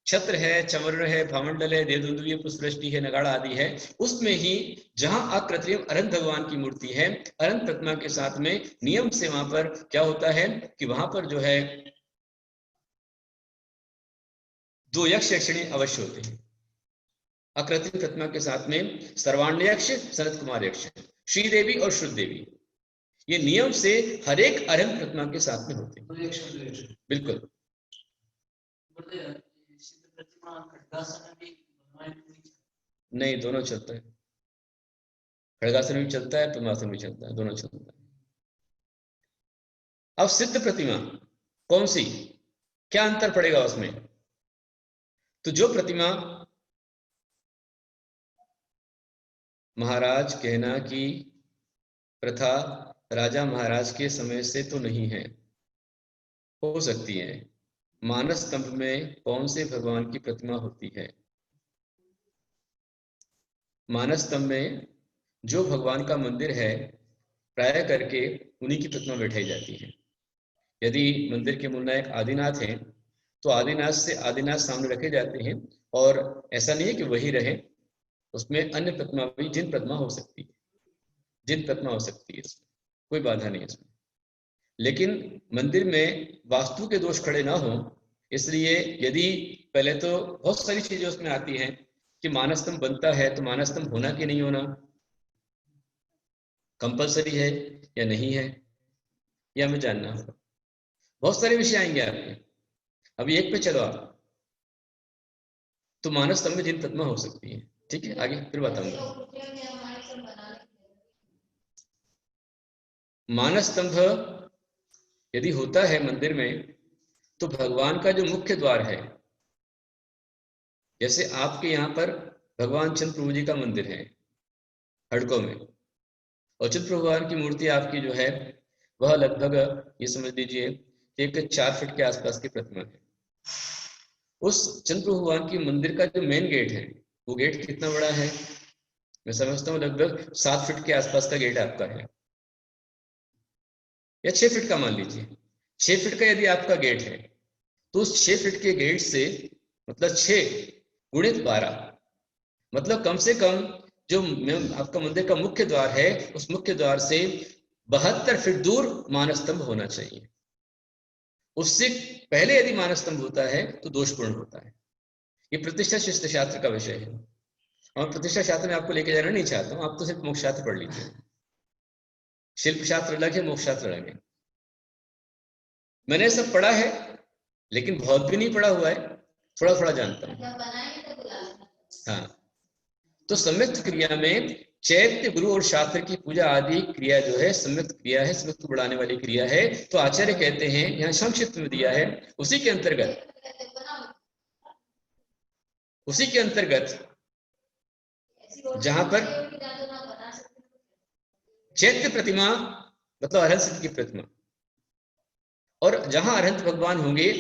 छत्र है, चमर है, भामंडल है, देवदुंदुभी, पुष्पवृष्टि है, नगाड़ा आदि है। उसमें ही जहां अकृत्रिम अरिहंत भगवान की मूर्ति है, अरिहंत प्रतिमा के साथ में नियम से वहां पर क्या होता है कि वहां पर जो है 2 यक्ष यक्षिणी अवश्य होते हैं। अकृत्रिम प्रतिमा के साथ में सर्वाण्ड यक्ष, सनत कुमार यक्ष, श्रीदेवी और श्रुदेवी, ये नियम से हर एक अरिहंत प्रतिमा के साथ में होते हैं। बिल्कुल। नहीं, दोनों चलता है, खड़गासन भी चलता है, पद्मासन भी चलता है, दोनों चलता है। अब सिद्ध प्रतिमा कौन सी, क्या अंतर पड़ेगा उसमें? तो जो प्रतिमा महाराज कहना की प्रथा राजा महाराज के समय से तो नहीं है, हो सकती है। मानस स्तंभ में कौन से भगवान की प्रतिमा होती है? मानस स्तंभ में जो भगवान का मंदिर है प्राय करके उन्हीं की प्रतिमा बैठाई जाती है। यदि मंदिर के मूल नायक आदिनाथ हैं तो आदिनाथ से आदिनाथ सामने रखे जाते हैं, और ऐसा नहीं है कि वही रहे, उसमें अन्य प्रतिमा भी जिन प्रतिमा हो सकती है, जिन प्रतिमा हो सकती है, इसमें कोई बाधा नहीं है इसमें। लेकिन मंदिर में वास्तु के दोष खड़े ना हो, इसलिए यदि पहले तो बहुत सारी चीजें उसमें आती हैं कि मानस्तंभ बनता है तो मानस्तंभ होना कि नहीं होना, कंपलसरी है या नहीं है, यह हमें जानना होगा। बहुत सारे विषय आएंगे आपके। अभी एक पे चलो आप, तो मानव स्तंभ में जिन प्रतिमा हो सकती है, ठीक है, आगे फिर बताऊंगा। मानव स्तंभ यदि होता है मंदिर में तो भगवान का जो मुख्य द्वार है, जैसे आपके यहाँ पर भगवान चंद्र प्रभु जी का मंदिर है हड़कों में, और चंद्र प्रभु भगवान की मूर्ति आपकी जो है वह लगभग ये समझ लीजिए एक 4 फीट के आसपास की प्रतिमा है। उस चंद्र प्रभु भगवान की मंदिर का जो मेन गेट है, वो गेट कितना बड़ा है? मैं समझता हूँ लगभग 7 फीट के आसपास का गेट आपका है, या 6 फीट का मान लीजिए। 6 फीट का यदि आपका गेट है तो उस 6 फीट के गेट से मतलब 6 गुणित 12, मतलब कम से कम जो आपका मंदिर का मुख्य द्वार है उस मुख्य द्वार से 72 फीट दूर मानस्तंभ होना चाहिए। उससे पहले यदि मानस्तंभ होता है तो दोषपूर्ण होता है। ये प्रतिष्ठा शिष्ट शास्त्र का विषय है, और प्रतिष्ठा शास्त्र में आपको लेके जाना नहीं चाहता हूँ, आप तो सिर्फ मोक्ष शास्त्र पढ़ लीजिए। शिल्प शास्त्र अलग है, मोक्ष शास्त्र अलग है। मैंने सब पढ़ा है लेकिन बहुत भी नहीं पढ़ा हुआ है, थोड़ा थोड़ा जानता हूँ। हाँ, तो संयुक्त क्रिया में चैत्य गुरु और शास्त्र की पूजा आदि क्रिया जो है संयुक्त क्रिया है, संयुक्त बढ़ाने वाली क्रिया है। तो आचार्य कहते हैं, यहाँ संक्षिप्त में दिया है, उसी के अंतर्गत जहां पर चैत्य प्रतिमा मतलब अरहंत सिद्ध की प्रतिमा, और जहां अरहंत भगवान होंगे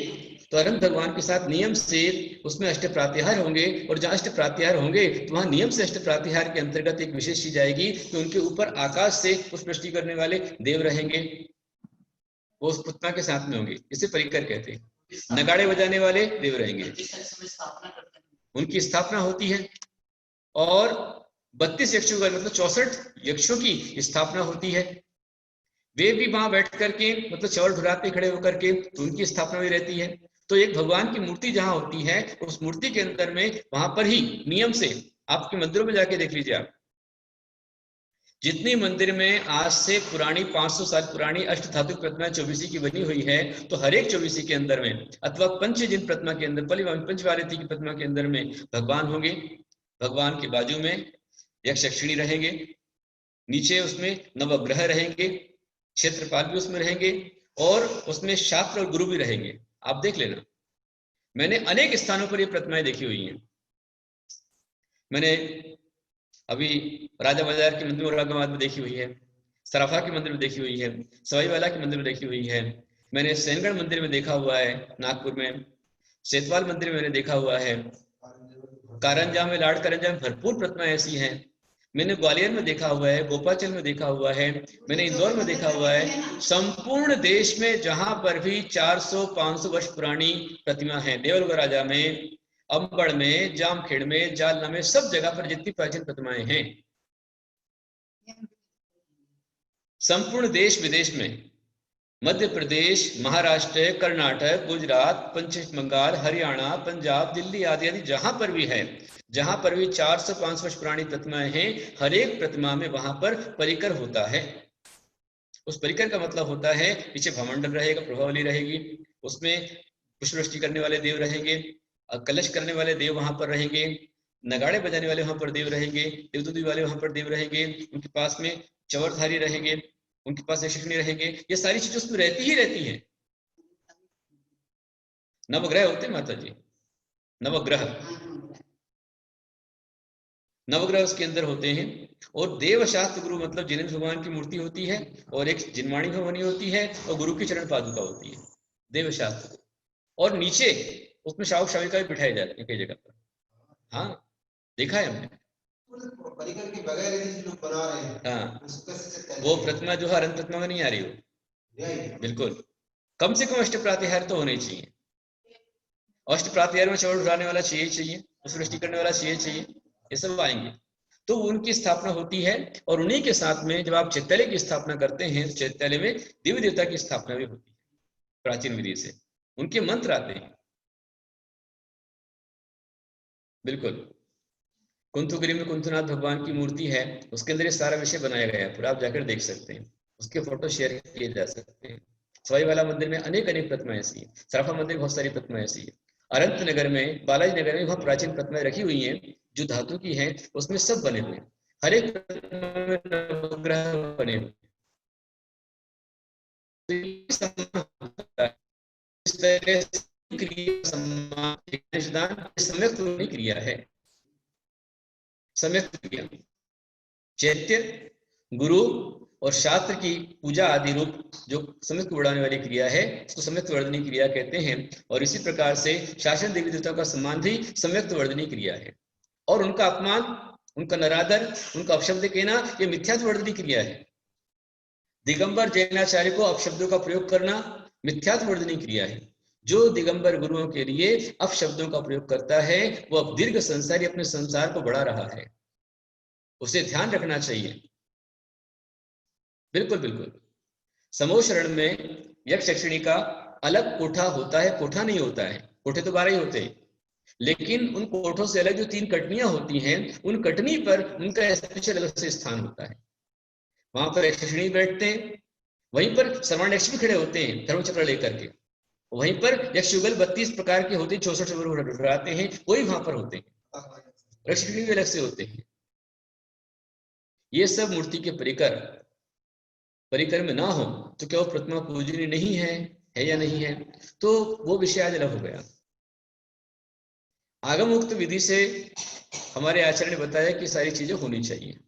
तो अरहंत भगवान के साथ नियम से उसमें अष्ट प्रात्याहार होंगे, और जहां अष्ट प्रात्याहार होंगे तो वहां नियम से अष्ट प्रात्याहार के अंतर्गत एक विशेष चीज आएगी कि उनके ऊपर आकाश से पुष्पवृष्टि करने वाले देव रहेंगे, वो उस प्रतिमा के साथ में होंगे। इसे परिकर कहते हैं। नगाड़े बजाने वाले देव रहेंगे, उनकी स्थापना होती है, और 32 यक्षों का मतलब 64 यक्षों की स्थापना होती है। वे भी वहां बैठ करके मतलब चौर धुरा पे खड़े होकर के तो उनकी स्थापना भी रहती है। तो एक भगवान की मूर्ति जहां होती है उस मूर्ति के अंदर में वहां पर ही नियम से, आपके मंदिरों में जाके देख लीजिए आप, जितनी मंदिर में आज से पुरानी 500 साल पुरानी अष्ट धातु प्रतिमा चौबीसी की बनी हुई है, तो हर एक चौबीसी के अंदर में अथवा पंचजिन प्रतिमा के अंदर, पंचवारिती की प्रतिमा के अंदर में भगवान होंगे। भगवान के बाजू में यक्ष यक्षिणी रहेंगे, नीचे उसमें नवग्रह रहेंगे, क्षेत्रपाल भी उसमें रहेंगे, और उसमें शास्त्र और गुरु भी रहेंगे। आप देख लेना, मैंने अनेक स्थानों पर ये प्रतिमाएं देखी हुई हैं। मैंने अभी राजा बाजार के मंदिर औरंगाबाद में देखी हुई है, सराफा के मंदिर में देखी हुई है, सवाईवाला के मंदिर में देखी हुई है, मैंने सेनगढ़ मंदिर में देखा हुआ है, नागपुर में सेतवाल मंदिर में मैंने देखा हुआ है, कारंजा में, लाड़ कारंजा में भरपूर प्रतिमाएं ऐसी हैं। मैंने ग्वालियर में देखा हुआ है, गोपाचल में देखा हुआ है, मैंने इंदौर में देखा हुआ है। संपूर्ण देश में जहां पर भी 400-500 वर्ष पुरानी प्रतिमा है, देवलगढ़ राजा में, अंबड़ में, जामखेड़ में, जालना में, सब जगह पर जितनी प्राचीन प्रतिमाएं हैं, संपूर्ण देश विदेश में, मध्य प्रदेश, महाराष्ट्र, कर्नाटक, गुजरात, पश्चिम बंगाल, हरियाणा, पंजाब, दिल्ली आदि आदि जहां पर भी है, जहां पर भी 400-500 वर्ष पुरानी प्रतिमाएं हैं, हर एक प्रतिमा में वहां पर परिकर होता है। उस परिकर का मतलब होता है पीछे भवमंडल रहेगा, प्रभावली रहेगी, उसमें पुष्पवृष्टि करने वाले देव रहेंगे, कलश करने वाले देव वहां पर रहेंगे, नगाड़े बजाने वाले वहां पर देव रहेंगे, देवदूती वाले वहां पर देव रहेंगे, उनके पास में चवरधारी रहेंगे, उनके पास यक्षिणी रहेंगे। ये सारी चीजें उसमें रहती ही रहती हैं। नवग्रह होते हैं माता जी, नवग्रह, नवग्रह उसके अंदर होते हैं। और देव शास्त्र गुरु मतलब जिनेन्द्र भगवान की मूर्ति होती है, और एक जिनवाणी भवानी होती है, और गुरु की चरण पादुका होती है, देव शास्त्र। और नीचे उसमें शावक शाविका भी बिठाए जाते हैं कई जगह पर। हाँ, देखा है हमने। परिकर के बगैर यदि लोग बना रहे हैं, हाँ, उसको कैसे चेक करें? वो प्रतिमा जो है अनंत प्रतिमा में नहीं आ रही हो, नहीं आएगी। बिल्कुल। कम से कम अष्ट प्रातिहार तो होने चाहिए। अष्ट प्रातिहार में चौड़ उड़ाने वाला चाहिए, सृष्टि करने वाला चाहिए, ये सब आएंगे। तो उनकी स्थापना होती है, और उन्हीं के साथ में जब आप चैत्यालय की स्थापना करते हैं तो चैत्यालय में देवी देवता की स्थापना भी होती है प्राचीन विधि से, उनके मंत्र आते हैं। बिल्कुल। कुंथुगिरी में कुंथुनाथ भगवान की मूर्ति है, उसके अंदर ये सारा विषय बनाया गया है, पूरा आप जाकर देख सकते हैं, उसके फोटो शेयर किए जा सकते हैं। सवाई वाला मंदिर में अनेक प्रतिमाएं ऐसी है, सराफा मंदिर में बहुत सारी प्रतिमाएं ऐसी है। अनंत नगर में, बालाजी नगर में वहां प्राचीन प्रतिमाएं रखी हुई हैं जो धातु की हैं, उसमें सब बने हुए हैं, हर एक प्रतिमा में नवग्रह बने हुए। इस तरह से क्रिया सम्मान सम्यक क्रिया है, सम्यक क्रिया। चैत्य, गुरु और शास्त्र की पूजा आदि रूप जो सम्यक बढ़ाने वाली क्रिया है, उसको सम्यक वर्धनी क्रिया कहते हैं। और इसी प्रकार से शासन देवी देवताओं का सम्मान भी सम्यक वर्धनी क्रिया है, और उनका अपमान, उनका नरादर, उनका अपशब्द कहना, ये मिथ्यात्वर्धनी क्रिया है। दिगंबर जैनाचार्य को अपशब्दों का प्रयोग करना मिथ्यात्वर्धनी क्रिया है। जो दिगंबर गुरुओं के लिए अपशब्दों का प्रयोग करता है, वो अब दीर्घ संसारी अपने संसार को बढ़ा रहा है, उसे ध्यान रखना चाहिए। बिल्कुल बिल्कुल। समूह शरण में यक्ष यक्षिणी का अलग कोठा होता है, कोठा नहीं होता है, कोठे तो 12 ही होते हैं, लेकिन उन कोठों से अलग जो 3 कटनियां होती हैं, उन कटनी पर उनका स्पेशल अलग से स्थान होता है। वहां पर यक्षिणी बैठते हैं, वहीं पर सर्वाण यक्ष भी खड़े होते हैं धर्मचक्र लेकर के, वहीं पर यक्ष युगल 32 प्रकार के होते हैं, 64 उड़ाते हैं, वही वहां पर होते हैं, यक्षिणी भी अलग से होते हैं। ये सब मूर्ति के परिकर में ना हो तो क्या वो प्रतिमा पूजनीय नहीं है या नहीं है, तो वो विषय आज अलग हो गया। आगम मुक्त विधि से हमारे आचार्य ने बताया कि सारी चीजें होनी चाहिए।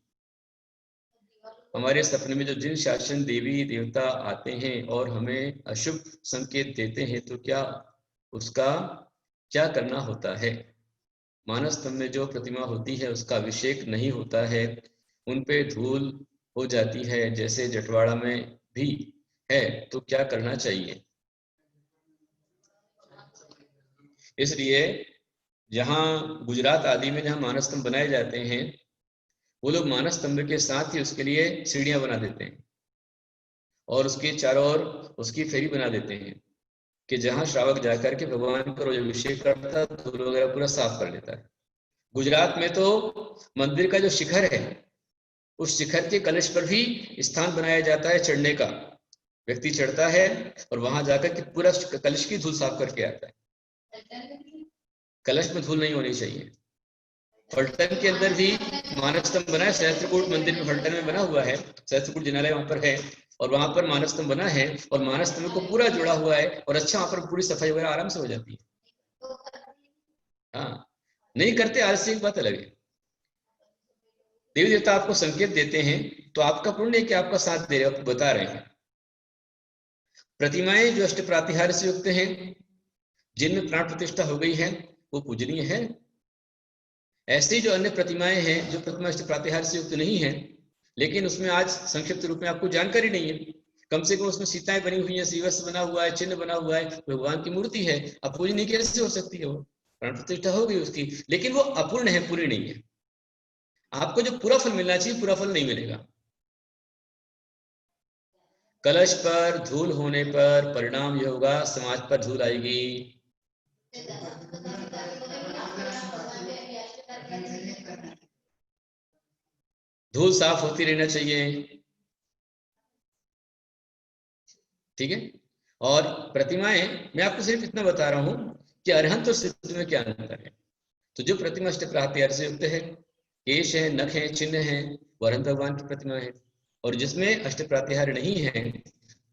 हमारे सपने में जो जिन शासन देवी देवता आते हैं और हमें अशुभ संकेत देते हैं, तो क्या उसका क्या करना होता है। मानस स्तंभ में जो प्रतिमा होती है उसका अभिषेक नहीं होता है, उन पे धूल हो जाती है, जैसे जटवाड़ा में भी है, तो क्या करना चाहिए। इसलिए जहां गुजरात आदि में जहां मानस स्तंभ बनाए जाते हैं, वो लोग मानस स्तंभ के साथ ही उसके लिए सीढ़ियां बना देते हैं, और उसके चारों ओर उसकी फेरी बना देते हैं कि जहां श्रावक जाकर के भगवान का रोज अभिषेक करता है, धूल वगैरह पूरा साफ कर लेता है। गुजरात में तो मंदिर का जो शिखर है, उस शिखर के कलश पर भी स्थान बनाया जाता है चढ़ने का। व्यक्ति चढ़ता है और वहां जाकर के पूरा कलश की धूल साफ करके आता है। कलश में धूल नहीं होनी चाहिए। फलटन के अंदर भी मानस स्तंभ बना है, सहस्त्रकूट मंदिर में फलटन में बना हुआ है, सहस्त्रकूट जिनालय वहां पर है, और वहां पर मानस स्तंभ बना है, और मानस स्तंभ को पूरा जुड़ा हुआ है, और अच्छा वहां पर पूरी सफाई वगैरह आराम से हो जाती है। हाँ, नहीं करते आलस्य की बात अलग है। देवी देवता आपको संकेत देते हैं तो आपका पुण्य है कि आपका साथ दे रहे, आपको बता रहे हैं। प्रतिमाएं जो अष्ट प्रातिहार्य से युक्त हैं, जिनमें प्राण प्रतिष्ठा हो गई है, वो पूजनीय है। ऐसी जो अन्य प्रतिमाएं हैं जो प्रतिमा अष्ट प्रातिहार्य से युक्त नहीं है, लेकिन उसमें आज संक्षिप्त रूप में आपको जानकारी नहीं है, कम से कम उसमें सीताएं बनी हुई है, शिवस बना हुआ है, चिन्ह बना हुआ है, भगवान की मूर्ति है, अब पूजनीय कैसे हो सकती है। वो प्राण प्रतिष्ठा हो गई उसकी, लेकिन वो अपूर्ण है, पूरी नहीं है। आपको जो पूरा फल मिलना चाहिए, पूरा फल नहीं मिलेगा। कलश पर धूल होने पर परिणाम यह होगा, समाज पर धूल आएगी। धूल साफ होती रहना चाहिए, ठीक है। और प्रतिमाएं, मैं आपको सिर्फ इतना बता रहा हूं कि अरहंत और सिद्ध में क्या अंतर है। तो जो प्रतिमा अष्ट प्रातिहार्य से युक्त है, केश है, नख है, चिन्ह है, वो अरहंत भगवान की प्रतिमा है। और जिसमें अष्ट प्रातिहार्य नहीं है,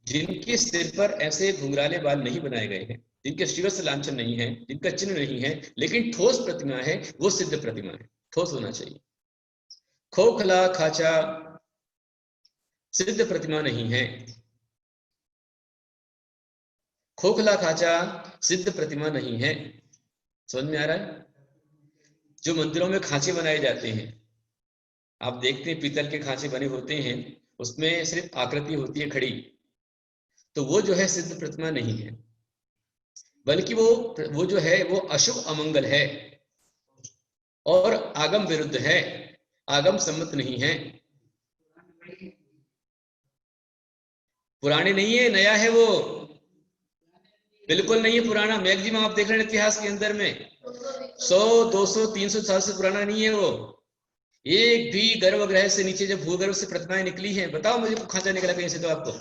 जिनके सिर पर ऐसे घुंघराले बाल नहीं बनाए गए हैं, जिनके श्रीवत्स लांछन नहीं है, जिनका चिन्ह नहीं है, लेकिन ठोस प्रतिमा है, वो सिद्ध प्रतिमा है। ठोस होना चाहिए। खोखला खाचा सिद्ध प्रतिमा नहीं है। खोखला खाचा सिद्ध प्रतिमा नहीं है। समझ में आ रहा है। जो मंदिरों में खांचे बनाए जाते हैं, आप देखते हैं पीतल के खांचे बने होते हैं, उसमें सिर्फ आकृति होती है खड़ी, तो वो जो है सिद्ध प्रतिमा नहीं है, बल्कि वो जो है वो अशुभ अमंगल है और आगम विरुद्ध है, आगम सम्मत नहीं है। पुराने नहीं है, नया है वो, बिल्कुल नहीं है पुराना। मैक्सिमम आप देख रहे हैं इतिहास के अंदर में 100, 200, 300 साल से पुराना नहीं है वो। एक भी गर्भगृह से नीचे जब भूगर्भ से प्रतिमाएं निकली हैं, बताओ मुझे खांचा निकला कहीं से तो आपको?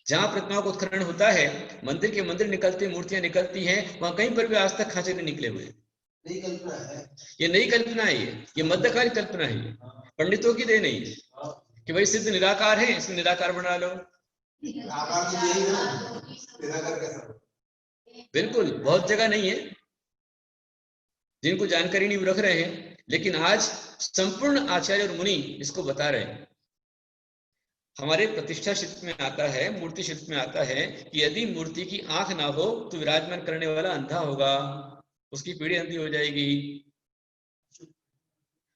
जहां प्रतिमाओं का उत्खनन होता है, मंदिर के मंदिर निकलते, मूर्तियां निकलती हैं, वहां कहीं पर भी आज तक खांचे नहीं निकले हुए। नई कल्पना है ये नई कल्पना है, ये मध्यकालीन कल्पना है, पंडितों की देन नहीं है कि भाई सिद्ध निराकार है, इसमें निराकार बना लो। आकार तो यही है ना, निराकार कैसा? बिल्कुल, बहुत जगह नहीं है, जिनको जानकारी नहीं वो रख रहे हैं, लेकिन आज संपूर्ण आचार्य और मुनि इसको बता रहे हैं। हमारे प्रतिष्ठा शिल्प में आता है, मूर्ति शिल्प में आता है कि यदि मूर्ति की आंख ना हो तो विराजमान करने वाला अंधा होगा, उसकी पीढ़ी अंधी हो जाएगी,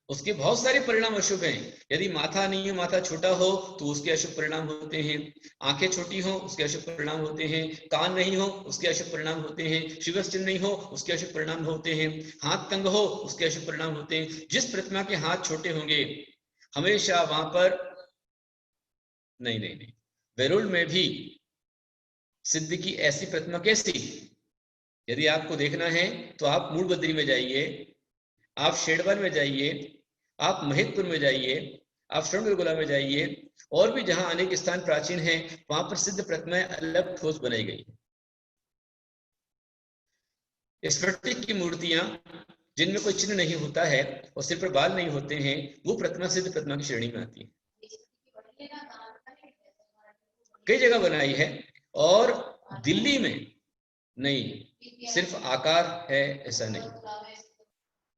उसके बहुत सारे परिणाम अशुभ हैं। यदि माथा नहीं है, माथा छोटा हो तो उसके अशुभ परिणाम होते हैं, आंखें छोटी हो उसके अशुभ परिणाम होते हैं, कान नहीं हो उसके अशुभ परिणाम होते हैं, शिवस चिन्ह नहीं हो उसके अशुभ परिणाम होते हैं, हाथ तंग हो उसके अशुभ परिणाम होते हैं। जिस प्रतिमा के हाथ छोटे होंगे हमेशा वहां पर नहीं, वेरुल में भी सिद्ध की ऐसी प्रतिमा कैसी? यदि आपको देखना है तो आप मूल बद्री में जाइए, आप शेडवन में जाइए, आप महितपुर में जाइए, आप श्रवणबेलगोला में जाइए, और भी जहां अनेक स्थान प्राचीन हैं वहां पर सिद्ध प्रतिमाएं अलग ठोस बनाई गई। स्फटिक की मूर्तियां जिनमें कोई चिन्ह नहीं होता है और सिर पर बाल नहीं होते हैं, वो प्रतिमा सिद्ध प्रतिमा की श्रेणी में आती है। कई जगह बनाई है, और दिल्ली में नहीं, सिर्फ आकार है ऐसा नहीं,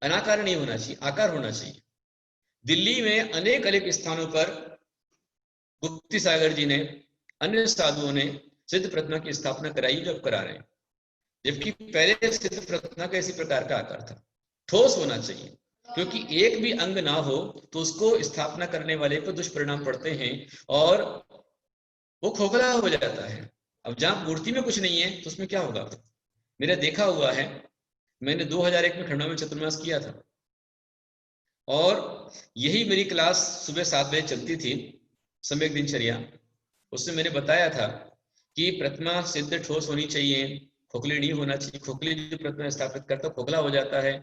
अनाकार नहीं होना चाहिए, आकार होना चाहिए। दिल्ली में अनेक अनेक स्थानों पर गुप्ती सागर जी ने, अन्य साधुओं ने सिद्ध प्रतिमा की स्थापना कराई, जो अब करा रहे हैं, जबकि पहले सिद्ध प्रतिमा का इसी प्रकार का आकार था। ठोस होना चाहिए, क्योंकि एक भी अंग ना हो तो उसको स्थापना करने वाले पर दुष्परिणाम पड़ते हैं और वो खोखला हो जाता है। अब जहां मूर्ति में कुछ नहीं है तो उसमें क्या होगा? मेरा देखा हुआ है, मैंने 2001 में खंडवा में चतुर्मास किया था, और यही मेरी क्लास सुबह 7 बजे चलती थी, सम्यक दिनचर्या। उसमें मैंने बताया था कि प्रतिमा सिद्ध ठोस होनी चाहिए, खोखली नहीं होना चाहिए। खोखली जो प्रतिमा स्थापित करता खोखला हो जाता है।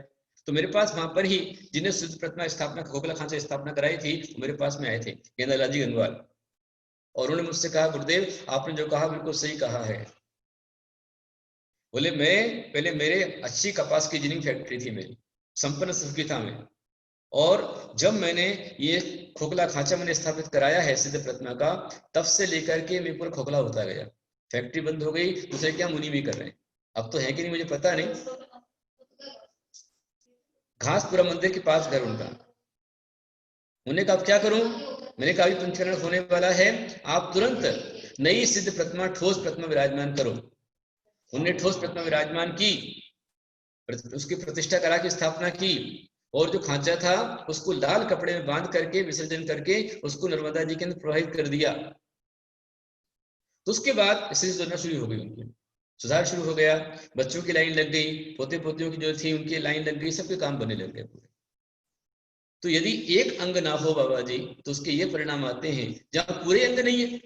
तो मेरे पास वहां पर ही जिन्हें सिद्ध प्रतिमा स्थापना खोखला खांचा स्थापना कराई थी, मेरे पास में आए थे गेंदालाल जी गंगवाल, और उन्होंने मुझसे कहा, गुरुदेव आपने जो कहा बिल्कुल सही कहा है। बोले मैं पहले, मेरे अच्छी कपास की जिनिंग फैक्ट्री थी मेरी, संपन्न सुखिता में, और जब मैंने ये खोखला खांचा मैंने स्थापित कराया है सिद्ध प्रतिमा का, तब से लेकर के मैं पूरा खोखला होता गया। फैक्ट्री बंद हो गई, दूसरे क्या मुनि भी कर रहे हैं, अब तो है कि नहीं मुझे पता नहीं। घासपुरा मंदिर के पास घर उनका। उन्हें कहा क्या करूं? मैंने कहा अभी पंचकरण होने वाला है, आप तुरंत नई सिद्ध प्रतिमा, ठोस प्रतिमा विराजमान करो। उन्होंने ठोस प्रतिमा विराजमान की, उसकी प्रतिष्ठा करा की स्थापना की, और जो खांचा था उसको लाल कपड़े में बांध करके विसर्जन करके उसको नर्मदा जी के अंदर प्रवाहित कर दिया। तो उसके बाद स्थिति सुधरना शुरू हो गई, उनकी सुधार शुरू हो गया, बच्चों की लाइन लग गई, पोते पोतियों की जो थी उनकी लाइन लग गई, सबके काम बनने लग गए पूरे। तो यदि एक अंग ना हो बाबा जी तो उसके ये परिणाम आते हैं। जहां पूरे अंग नहीं है,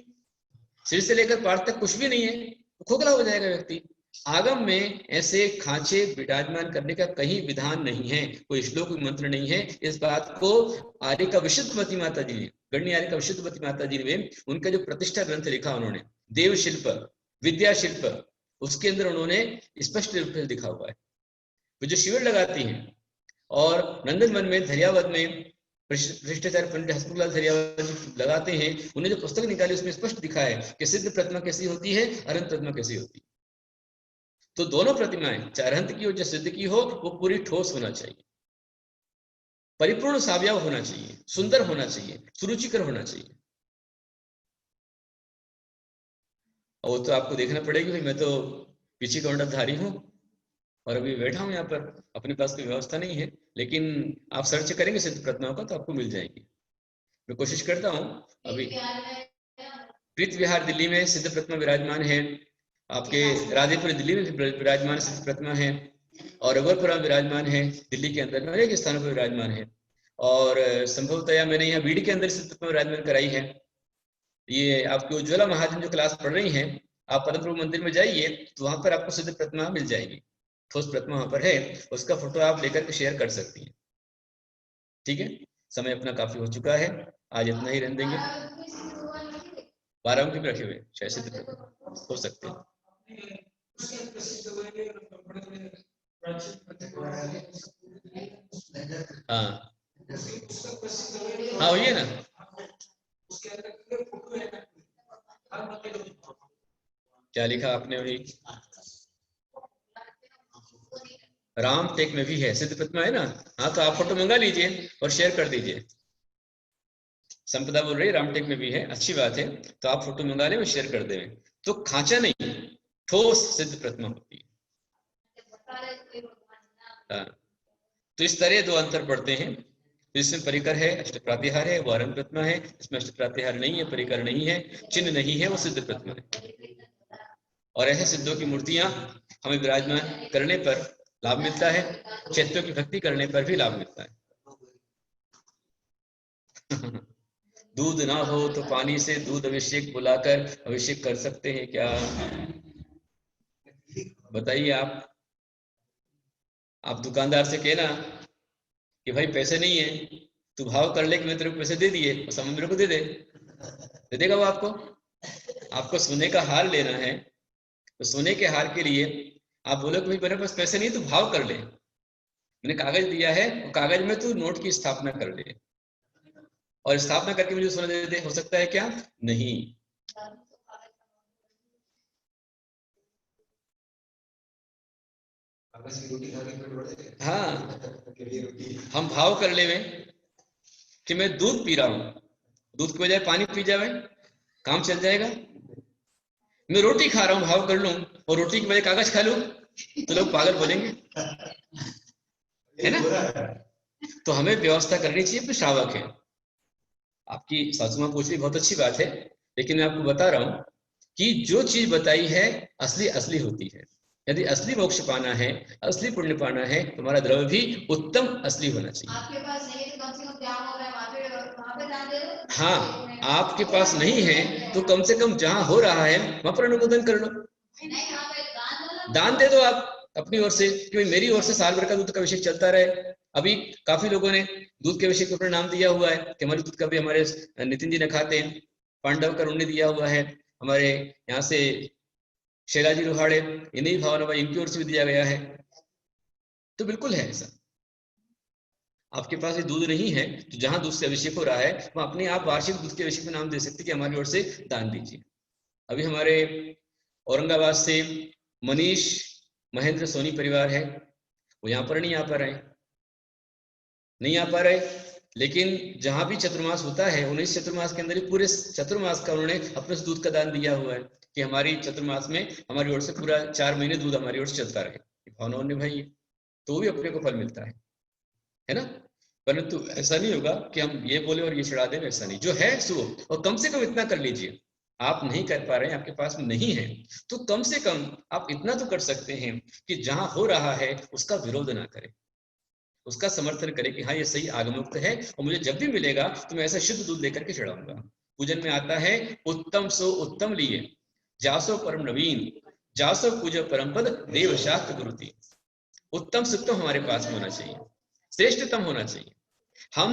सिर से लेकर पार तक कुछ भी नहीं है, तो खोखला हो जाएगा व्यक्ति। आगम में ऐसे खांचे विराजमान करने का कहीं विधान नहीं है, कोई श्लोक मंत्र नहीं है। इस बात को आर्य का विशुद्धमती माता जी ने, गण्य आर्य का विशुद्धमती माता जी ने, उनका जो प्रतिष्ठा ग्रंथ लिखा उन्होंने, देव शिल्प विद्या शिल्प, उसके अंदर उन्होंने स्पष्ट रूप से लिखा हुआ है। वो जो शिविर लगाती हैं, और नंदन वन में धैर्यावत में भ्रष्टाचार पंडित हसमुखलाल धैर्यावत लगाते हैं, उन्हें जो पुस्तक निकाली उसमें स्पष्ट दिखा है कि सिद्ध प्रतिमा कैसी होती है, अनंत प्रतिमा कैसी होती है। तो दोनों प्रतिमाएं, चाहे अरहंत की हो चाहे सिद्ध की हो, वो पूरी ठोस होना चाहिए, परिपूर्ण सावयव होना चाहिए, सुंदर होना चाहिए, सुरुचिकर होना चाहिए। और वो तो आपको देखना पड़ेगी, भाई मैं तो पीछे काउंटरधारी हूं और अभी बैठा हूं यहाँ पर, अपने पास कोई व्यवस्था नहीं है, लेकिन आप सर्च करेंगे सिद्ध प्रतिमाओं का तो आपको मिल जाएंगी। मैं कोशिश करता हूँ। अभी प्रीत विहार दिल्ली में सिद्ध प्रतिमा विराजमान है, आपके राधेपुर दिल्ली में विराजमान सिद्ध प्रतिमा है, और रघुवरपुरा विराजमान है, दिल्ली के अंदर में अनेक स्थानों पर विराजमान है। और संभवतया मैंने यहाँ बीड़ के अंदर सिद्ध प्रतिमा विराजमान कराई है। ये आपकी उज्ज्वला महाजन जो क्लास पढ़ रही हैं, आप पद्म प्रभु मंदिर में जाइए तो वहां पर आपको सिद्ध प्रतिमा मिल जाएगी, ठोस प्रतिमा वहां पर है, उसका फोटो आप लेकर के शेयर कर सकती हैं। ठीक है, समय अपना काफी हो चुका है, आज इतना ही रहने देंगे। 12 अंक भी रखे हुए शायद सिद्ध प्रतिमा हो सकते हैं। हाँ हाँ वही ना, क्या लिखा आपने? वही राम टेक में भी है सिद्ध प्रतिमा है ना। हाँ तो आप फोटो मंगा लीजिए और शेयर कर दीजिए। संपदा बोल रही है रामटेक में भी है, अच्छी बात है, तो आप फोटो मंगा लें और शेयर कर दें। तो खांचा नहीं, ठोस सिद्ध प्रतिमा होती है। हाँ, तो इस तरह दो अंतर पड़ते हैं। तो इसमें परिकर है, अष्ट प्रातिहार है, वो आरंभ प्रतिमा है। इसमें अष्ट प्रातिहार नहीं है, परिकर नहीं है, चिन्ह नहीं है, वो सिद्ध प्रतिमा है। और ऐसे सिद्धों की मूर्तियां हमें विराजमान करने पर लाभ मिलता है, चैत्यों की भक्ति करने पर भी लाभ मिलता है। दूध ना हो तो पानी से दूध अभिषेक बुलाकर अभिषेक कर सकते हैं क्या? बताइए आप दुकानदार से कहना कि भाई पैसे नहीं है, तू भाव कर ले कि मैं तेरे को पैसे दे दिए, और सामान मेरे को दे देगा वो आपको सोने का हार लेना है, तो सोने के हार के लिए आप बोलो कि भाई मेरे पास पैसे नहीं, तू भाव कर ले, मैंने कागज दिया है, और कागज में तू नोट की स्थापना कर ले और स्थापना करके मुझे सोना दे दे। हो सकता है क्या? नहीं। हाँ, हम भाव कर ले कि मैं दूध पी रहा हूं, दूध की बजाय पानी पी जाए, काम चल जाएगा। मैं रोटी खा रहा हूं, भाव कर लूं, और रोटी की बजाय कागज खा लूं, तो लोग पागल बोलेंगे, है ना? तो हमें व्यवस्था करनी चाहिए। अपने श्रावक है, आपकी सासू मां पूछ रही, बहुत अच्छी बात है, लेकिन मैं आपको बता रहा हूं कि जो चीज बताई है असली असली होती है। यदि असली मोक्ष पाना है, असली पुण्य पाना है, तुम्हारा द्रव्य भी उत्तम असली होना चाहिए। आपके पास नहीं है तो कम से कम जहाँ हो रहा है वहाँ पे दान दे दो। हाँ, आपके पास नहीं है तो कम से कम जहाँ हो रहा है वहां पर अनुमोदन कर लो, दान दे दो आप अपनी ओर से, क्योंकि मेरी ओर से साल भर का दूध का अभिषेक चलता रहे। अभी काफी लोगों ने दूध के अभिषेक को अपना नाम दिया हुआ है कि हमारे दूध का भी हमारे नितिन जी ने खाते हैं, पांडव का उन्होंने दिया हुआ है, हमारे यहाँ से शैलाजी रोहाड़े, इन्हीं भावना भाई इनकी ओर से भी दिया गया है। तो बिल्कुल है ऐसा। आपके पास ये दूध नहीं है तो जहां दूध से अभिषेक हो रहा है वहां अपने आप वार्षिक दूध के अभिषेक में नाम दे सकते कि हमारी ओर से दान दीजिए। अभी हमारे औरंगाबाद से मनीष महेंद्र सोनी परिवार है, वो यहाँ पर नहीं आ पा रहे, लेकिन जहां भी चतुर्मास होता है 19 चतुर्मास के अंदर ही पूरे चतुर्मास का उन्होंने अपने से दूध का दान दिया हुआ है कि हमारी चतुर्मास में हमारी ओर से पूरा 4 महीने दूध हमारी ओर से चलता रहे। भावनाओं ने भाई तो भी अपने को फल मिलता है ना। परंतु ऐसा नहीं होगा कि हम ये बोले और ये चढ़ा दें, ऐसा नहीं, जो है सो, और कम से कम इतना कर लीजिए। आप नहीं कर पा रहे हैं, आपके पास में नहीं है, तो कम से कम आप इतना तो कर सकते हैं कि जहां हो रहा है उसका विरोध ना करें, उसका समर्थन करें कि हाँ ये सही आगमुक्त है और मुझे जब भी मिलेगा तो मैं ऐसा शुद्ध दूध लेकर के चढ़ाऊंगा। पूजन में आता है उत्तम सो उत्तम लिए, जासो परम नवीन, जासो पूजो परम पद देव शास्त्र गुरुति। उत्तम से उत्तम हमारे पास में होना चाहिए, श्रेष्ठतम होना चाहिए। हम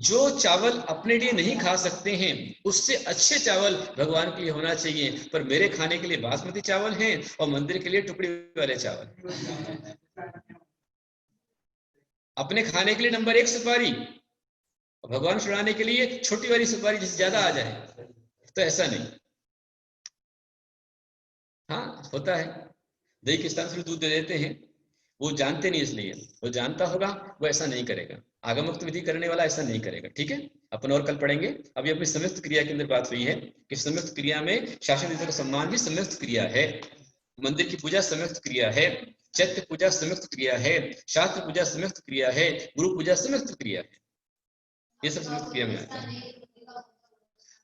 जो चावल अपने लिए नहीं खा सकते हैं उससे अच्छे चावल भगवान के लिए होना चाहिए, पर मेरे खाने के लिए बासमती चावल हैं और मंदिर के लिए टुकड़ी वाले चावल। अपने खाने के लिए नंबर 1 सुपारी, भगवान चढ़ाने के लिए छोटी वाली सुपारी जिससे ज्यादा आ जाए, तो ऐसा नहीं। हाँ होता है, दही के स्थान से दूध दे देते हैं, वो जानते नहीं, इसलिए वो जानता होगा वो ऐसा नहीं करेगा। आगमुक्त विधि करने वाला ऐसा नहीं करेगा। ठीक है, अपन और कल पढ़ेंगे। अभी अपनी संयुक्त क्रिया के अंदर बात हुई है कि संयुक्त क्रिया में शासन विधि का सम्मान भी संयुक्त क्रिया है, मंदिर की पूजा संयुक्त क्रिया है, चैत्य पूजा संयुक्त क्रिया है, शास्त्र पूजा संयुक्त क्रिया है, गुरु पूजा संयुक्त क्रिया है, ये सब संयुक्त क्रिया में आता है।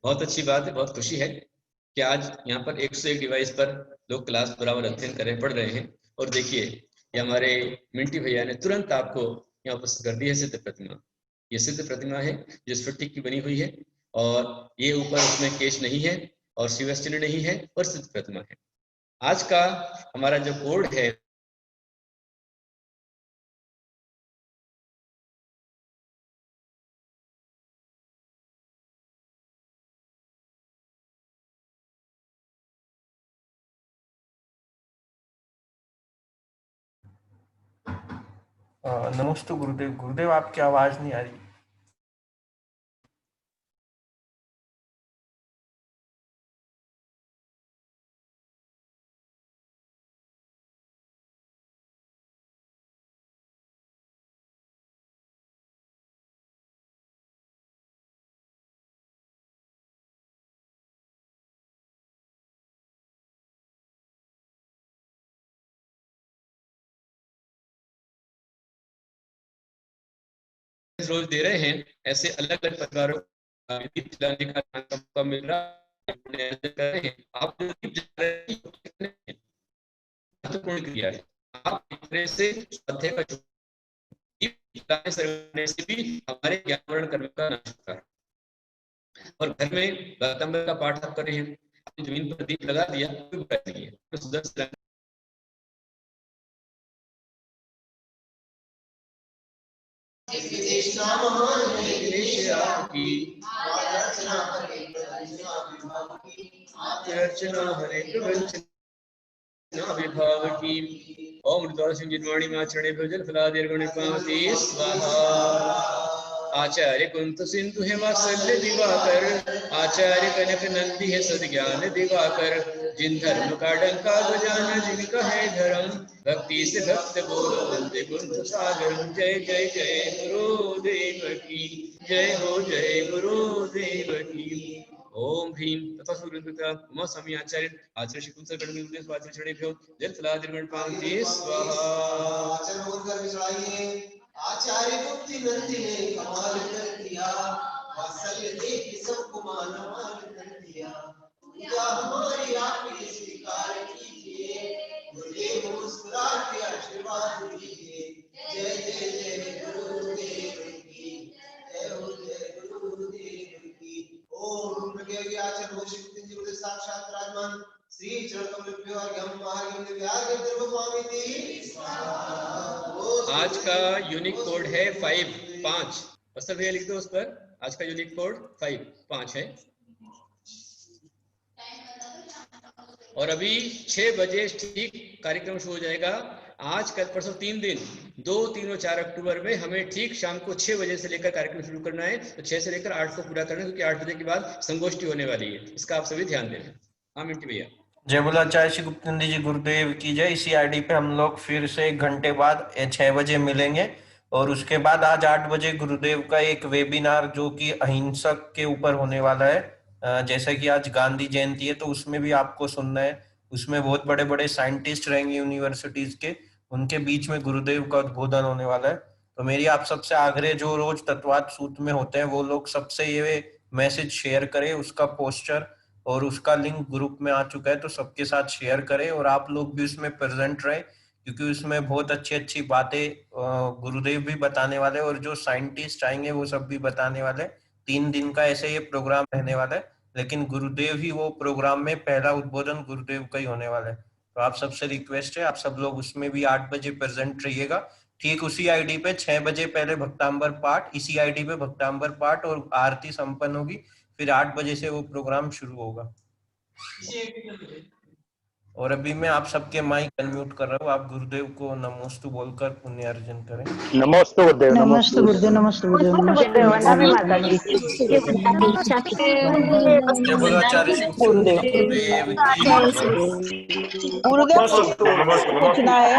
बहुत अच्छी बात है, बहुत खुशी है कि आज यहाँ पर 101 डिवाइस पर लोग क्लास बराबर अध्ययन कर रहे, पढ़ रहे हैं। और देखिए ये हमारे मिंटी भैया ने तुरंत आपको यहाँ उपस्थित कर दी है सिद्ध प्रतिमा। ये सिद्ध प्रतिमा है जो स्फटिक की बनी हुई है और ये ऊपर उसमें केश नहीं है और शिव चिन्ह नहीं है और सिद्ध प्रतिमा है। आज का हमारा जो कोड है नमस्ते गुरुदेव। गुरुदेव आपकी आवाज नहीं आ रही। रोज दे रहे हैं, ऐसे अलग अलग परिवारों को दीप जलाने का मौका मिल रहा है। आप जो दीप जला रहे हैं महत्वपूर्ण क्रिया है। आप एक तरह से स्वाध्याय का दीप जलाने से भी हमारे ज्ञान करने का नाश होता है। और घर में गौतम का पाठ आप कर रहे हैं, जमीन पर दीप लगा दिया, कोई बुराई नहीं है, तो सुदर्शन अर्चना हरे प्रवचना विभाव की। ओम द्वादश जिन्वाणी माचरणे भजन फलादेर गणिपावती स्वाहा। आचार्य कुंत सिंधु है वात्सल्य दिवाकर, आचार्य कनक नंदी है सद्ज्ञान दिवाकर। जिन धर्म का डंका बजाना जिनका है धर्म, भक्ति से भक्त बोलो वंदे कुंत सागर। जय जय जय गुरुदेव की जय हो, जय गुरुदेव की। ओम भीम तथा सूर्यपिता उमा स्वामी आचार्य आचार्य श्री कुंत गणदेव स्वाति चरणेभ्यो जल फलादेर गणिपावती स्वाहा। आचार्य गुप्ति नंदी ने कमाल कर दिया, वात्सल्य देख सबको मानवान कर दिया। पूजा हमारी आपकी स्वीकार कीजिए, गुरुदेव मुस्कुरा के आशीर्वाद दीजिए। जय जय जय गुरुदेव की जय हो, जय गुरुदेव की। ओम प्रज्ञा आचार्य शिवति जी साक्षात विराजमान श्री चरण कमल अर्घ्यम अर्घ्यम दिव्यार्घ्यम देवभामिति स्वाहा। आज का यूनिक कोड है 5 असल भैया लिख दो उस पर। आज का यूनिक कोड 5 है। और अभी 6 बजे ठीक कार्यक्रम शुरू हो जाएगा। आज कल परसों 3 दिन 2, 3 और 4 अक्टूबर में हमें ठीक शाम को 6 बजे से लेकर कार्यक्रम शुरू करना है। तो 6 से लेकर 8 को पूरा करना है, क्योंकि 8 बजे के बाद संगोष्ठी होने वाली है। इसका आप सभी ध्यान दें। हाँ मिंटी भैया। जय बोला आचार्य श्री गुप्तनंदी जी गुरुदेव की जय। इसी आईडी पे हम लोग फिर से 1 घंटे बाद 6 बजे मिलेंगे। और उसके बाद आज 8 बजे गुरुदेव का एक वेबिनार जो कि अहिंसक के ऊपर होने वाला है। जैसे कि आज गांधी जयंती है तो उसमें भी आपको सुनना है। उसमें बहुत बड़े बड़े साइंटिस्ट रहेंगे यूनिवर्सिटीज के, उनके बीच में गुरुदेव का उद्बोधन होने वाला है। तो मेरी आप सबसे आग्रह, जो रोज तत्वात सूत्र में होते हैं वो लोग सबसे ये मैसेज शेयर करें। उसका पोस्टर और उसका लिंक ग्रुप में आ चुका है, तो सबके साथ शेयर करें और आप लोग भी उसमें प्रेजेंट रहे, क्योंकि उसमें बहुत अच्छी अच्छी बातें गुरुदेव भी बताने वाले और जो साइंटिस्ट आएंगे वो सब भी बताने वाले। 3 दिन का ऐसे ये प्रोग्राम रहने वाला है, लेकिन गुरुदेव ही वो प्रोग्राम में पहला उद्बोधन गुरुदेव का ही होने वाला है। तो आप सबसे रिक्वेस्ट है, आप सब लोग उसमें भी 8 बजे प्रेजेंट रहिएगा। ठीक उसी आईडी पे 6 बजे पहले भक्तांबर पाठ, इसी आईडी पे भक्तांबर पाठ और आरती संपन्न होगी। फिर 8 बजे से वो प्रोग्राम शुरू होगा। और अभी मैं आप सबके माइक अनम्यूट कर रहा हूँ। आप गुरुदेव को नमोस्तु बोलकर पुण्य अर्जन करें। नमस्ते गुरुदेव। नमस्ते गुरुदेव। नमस्ते गुरुदेव। नमस्ते जय बोलो आचार्य श्री गुरुदेव गुरुदेव। कुछ ना है।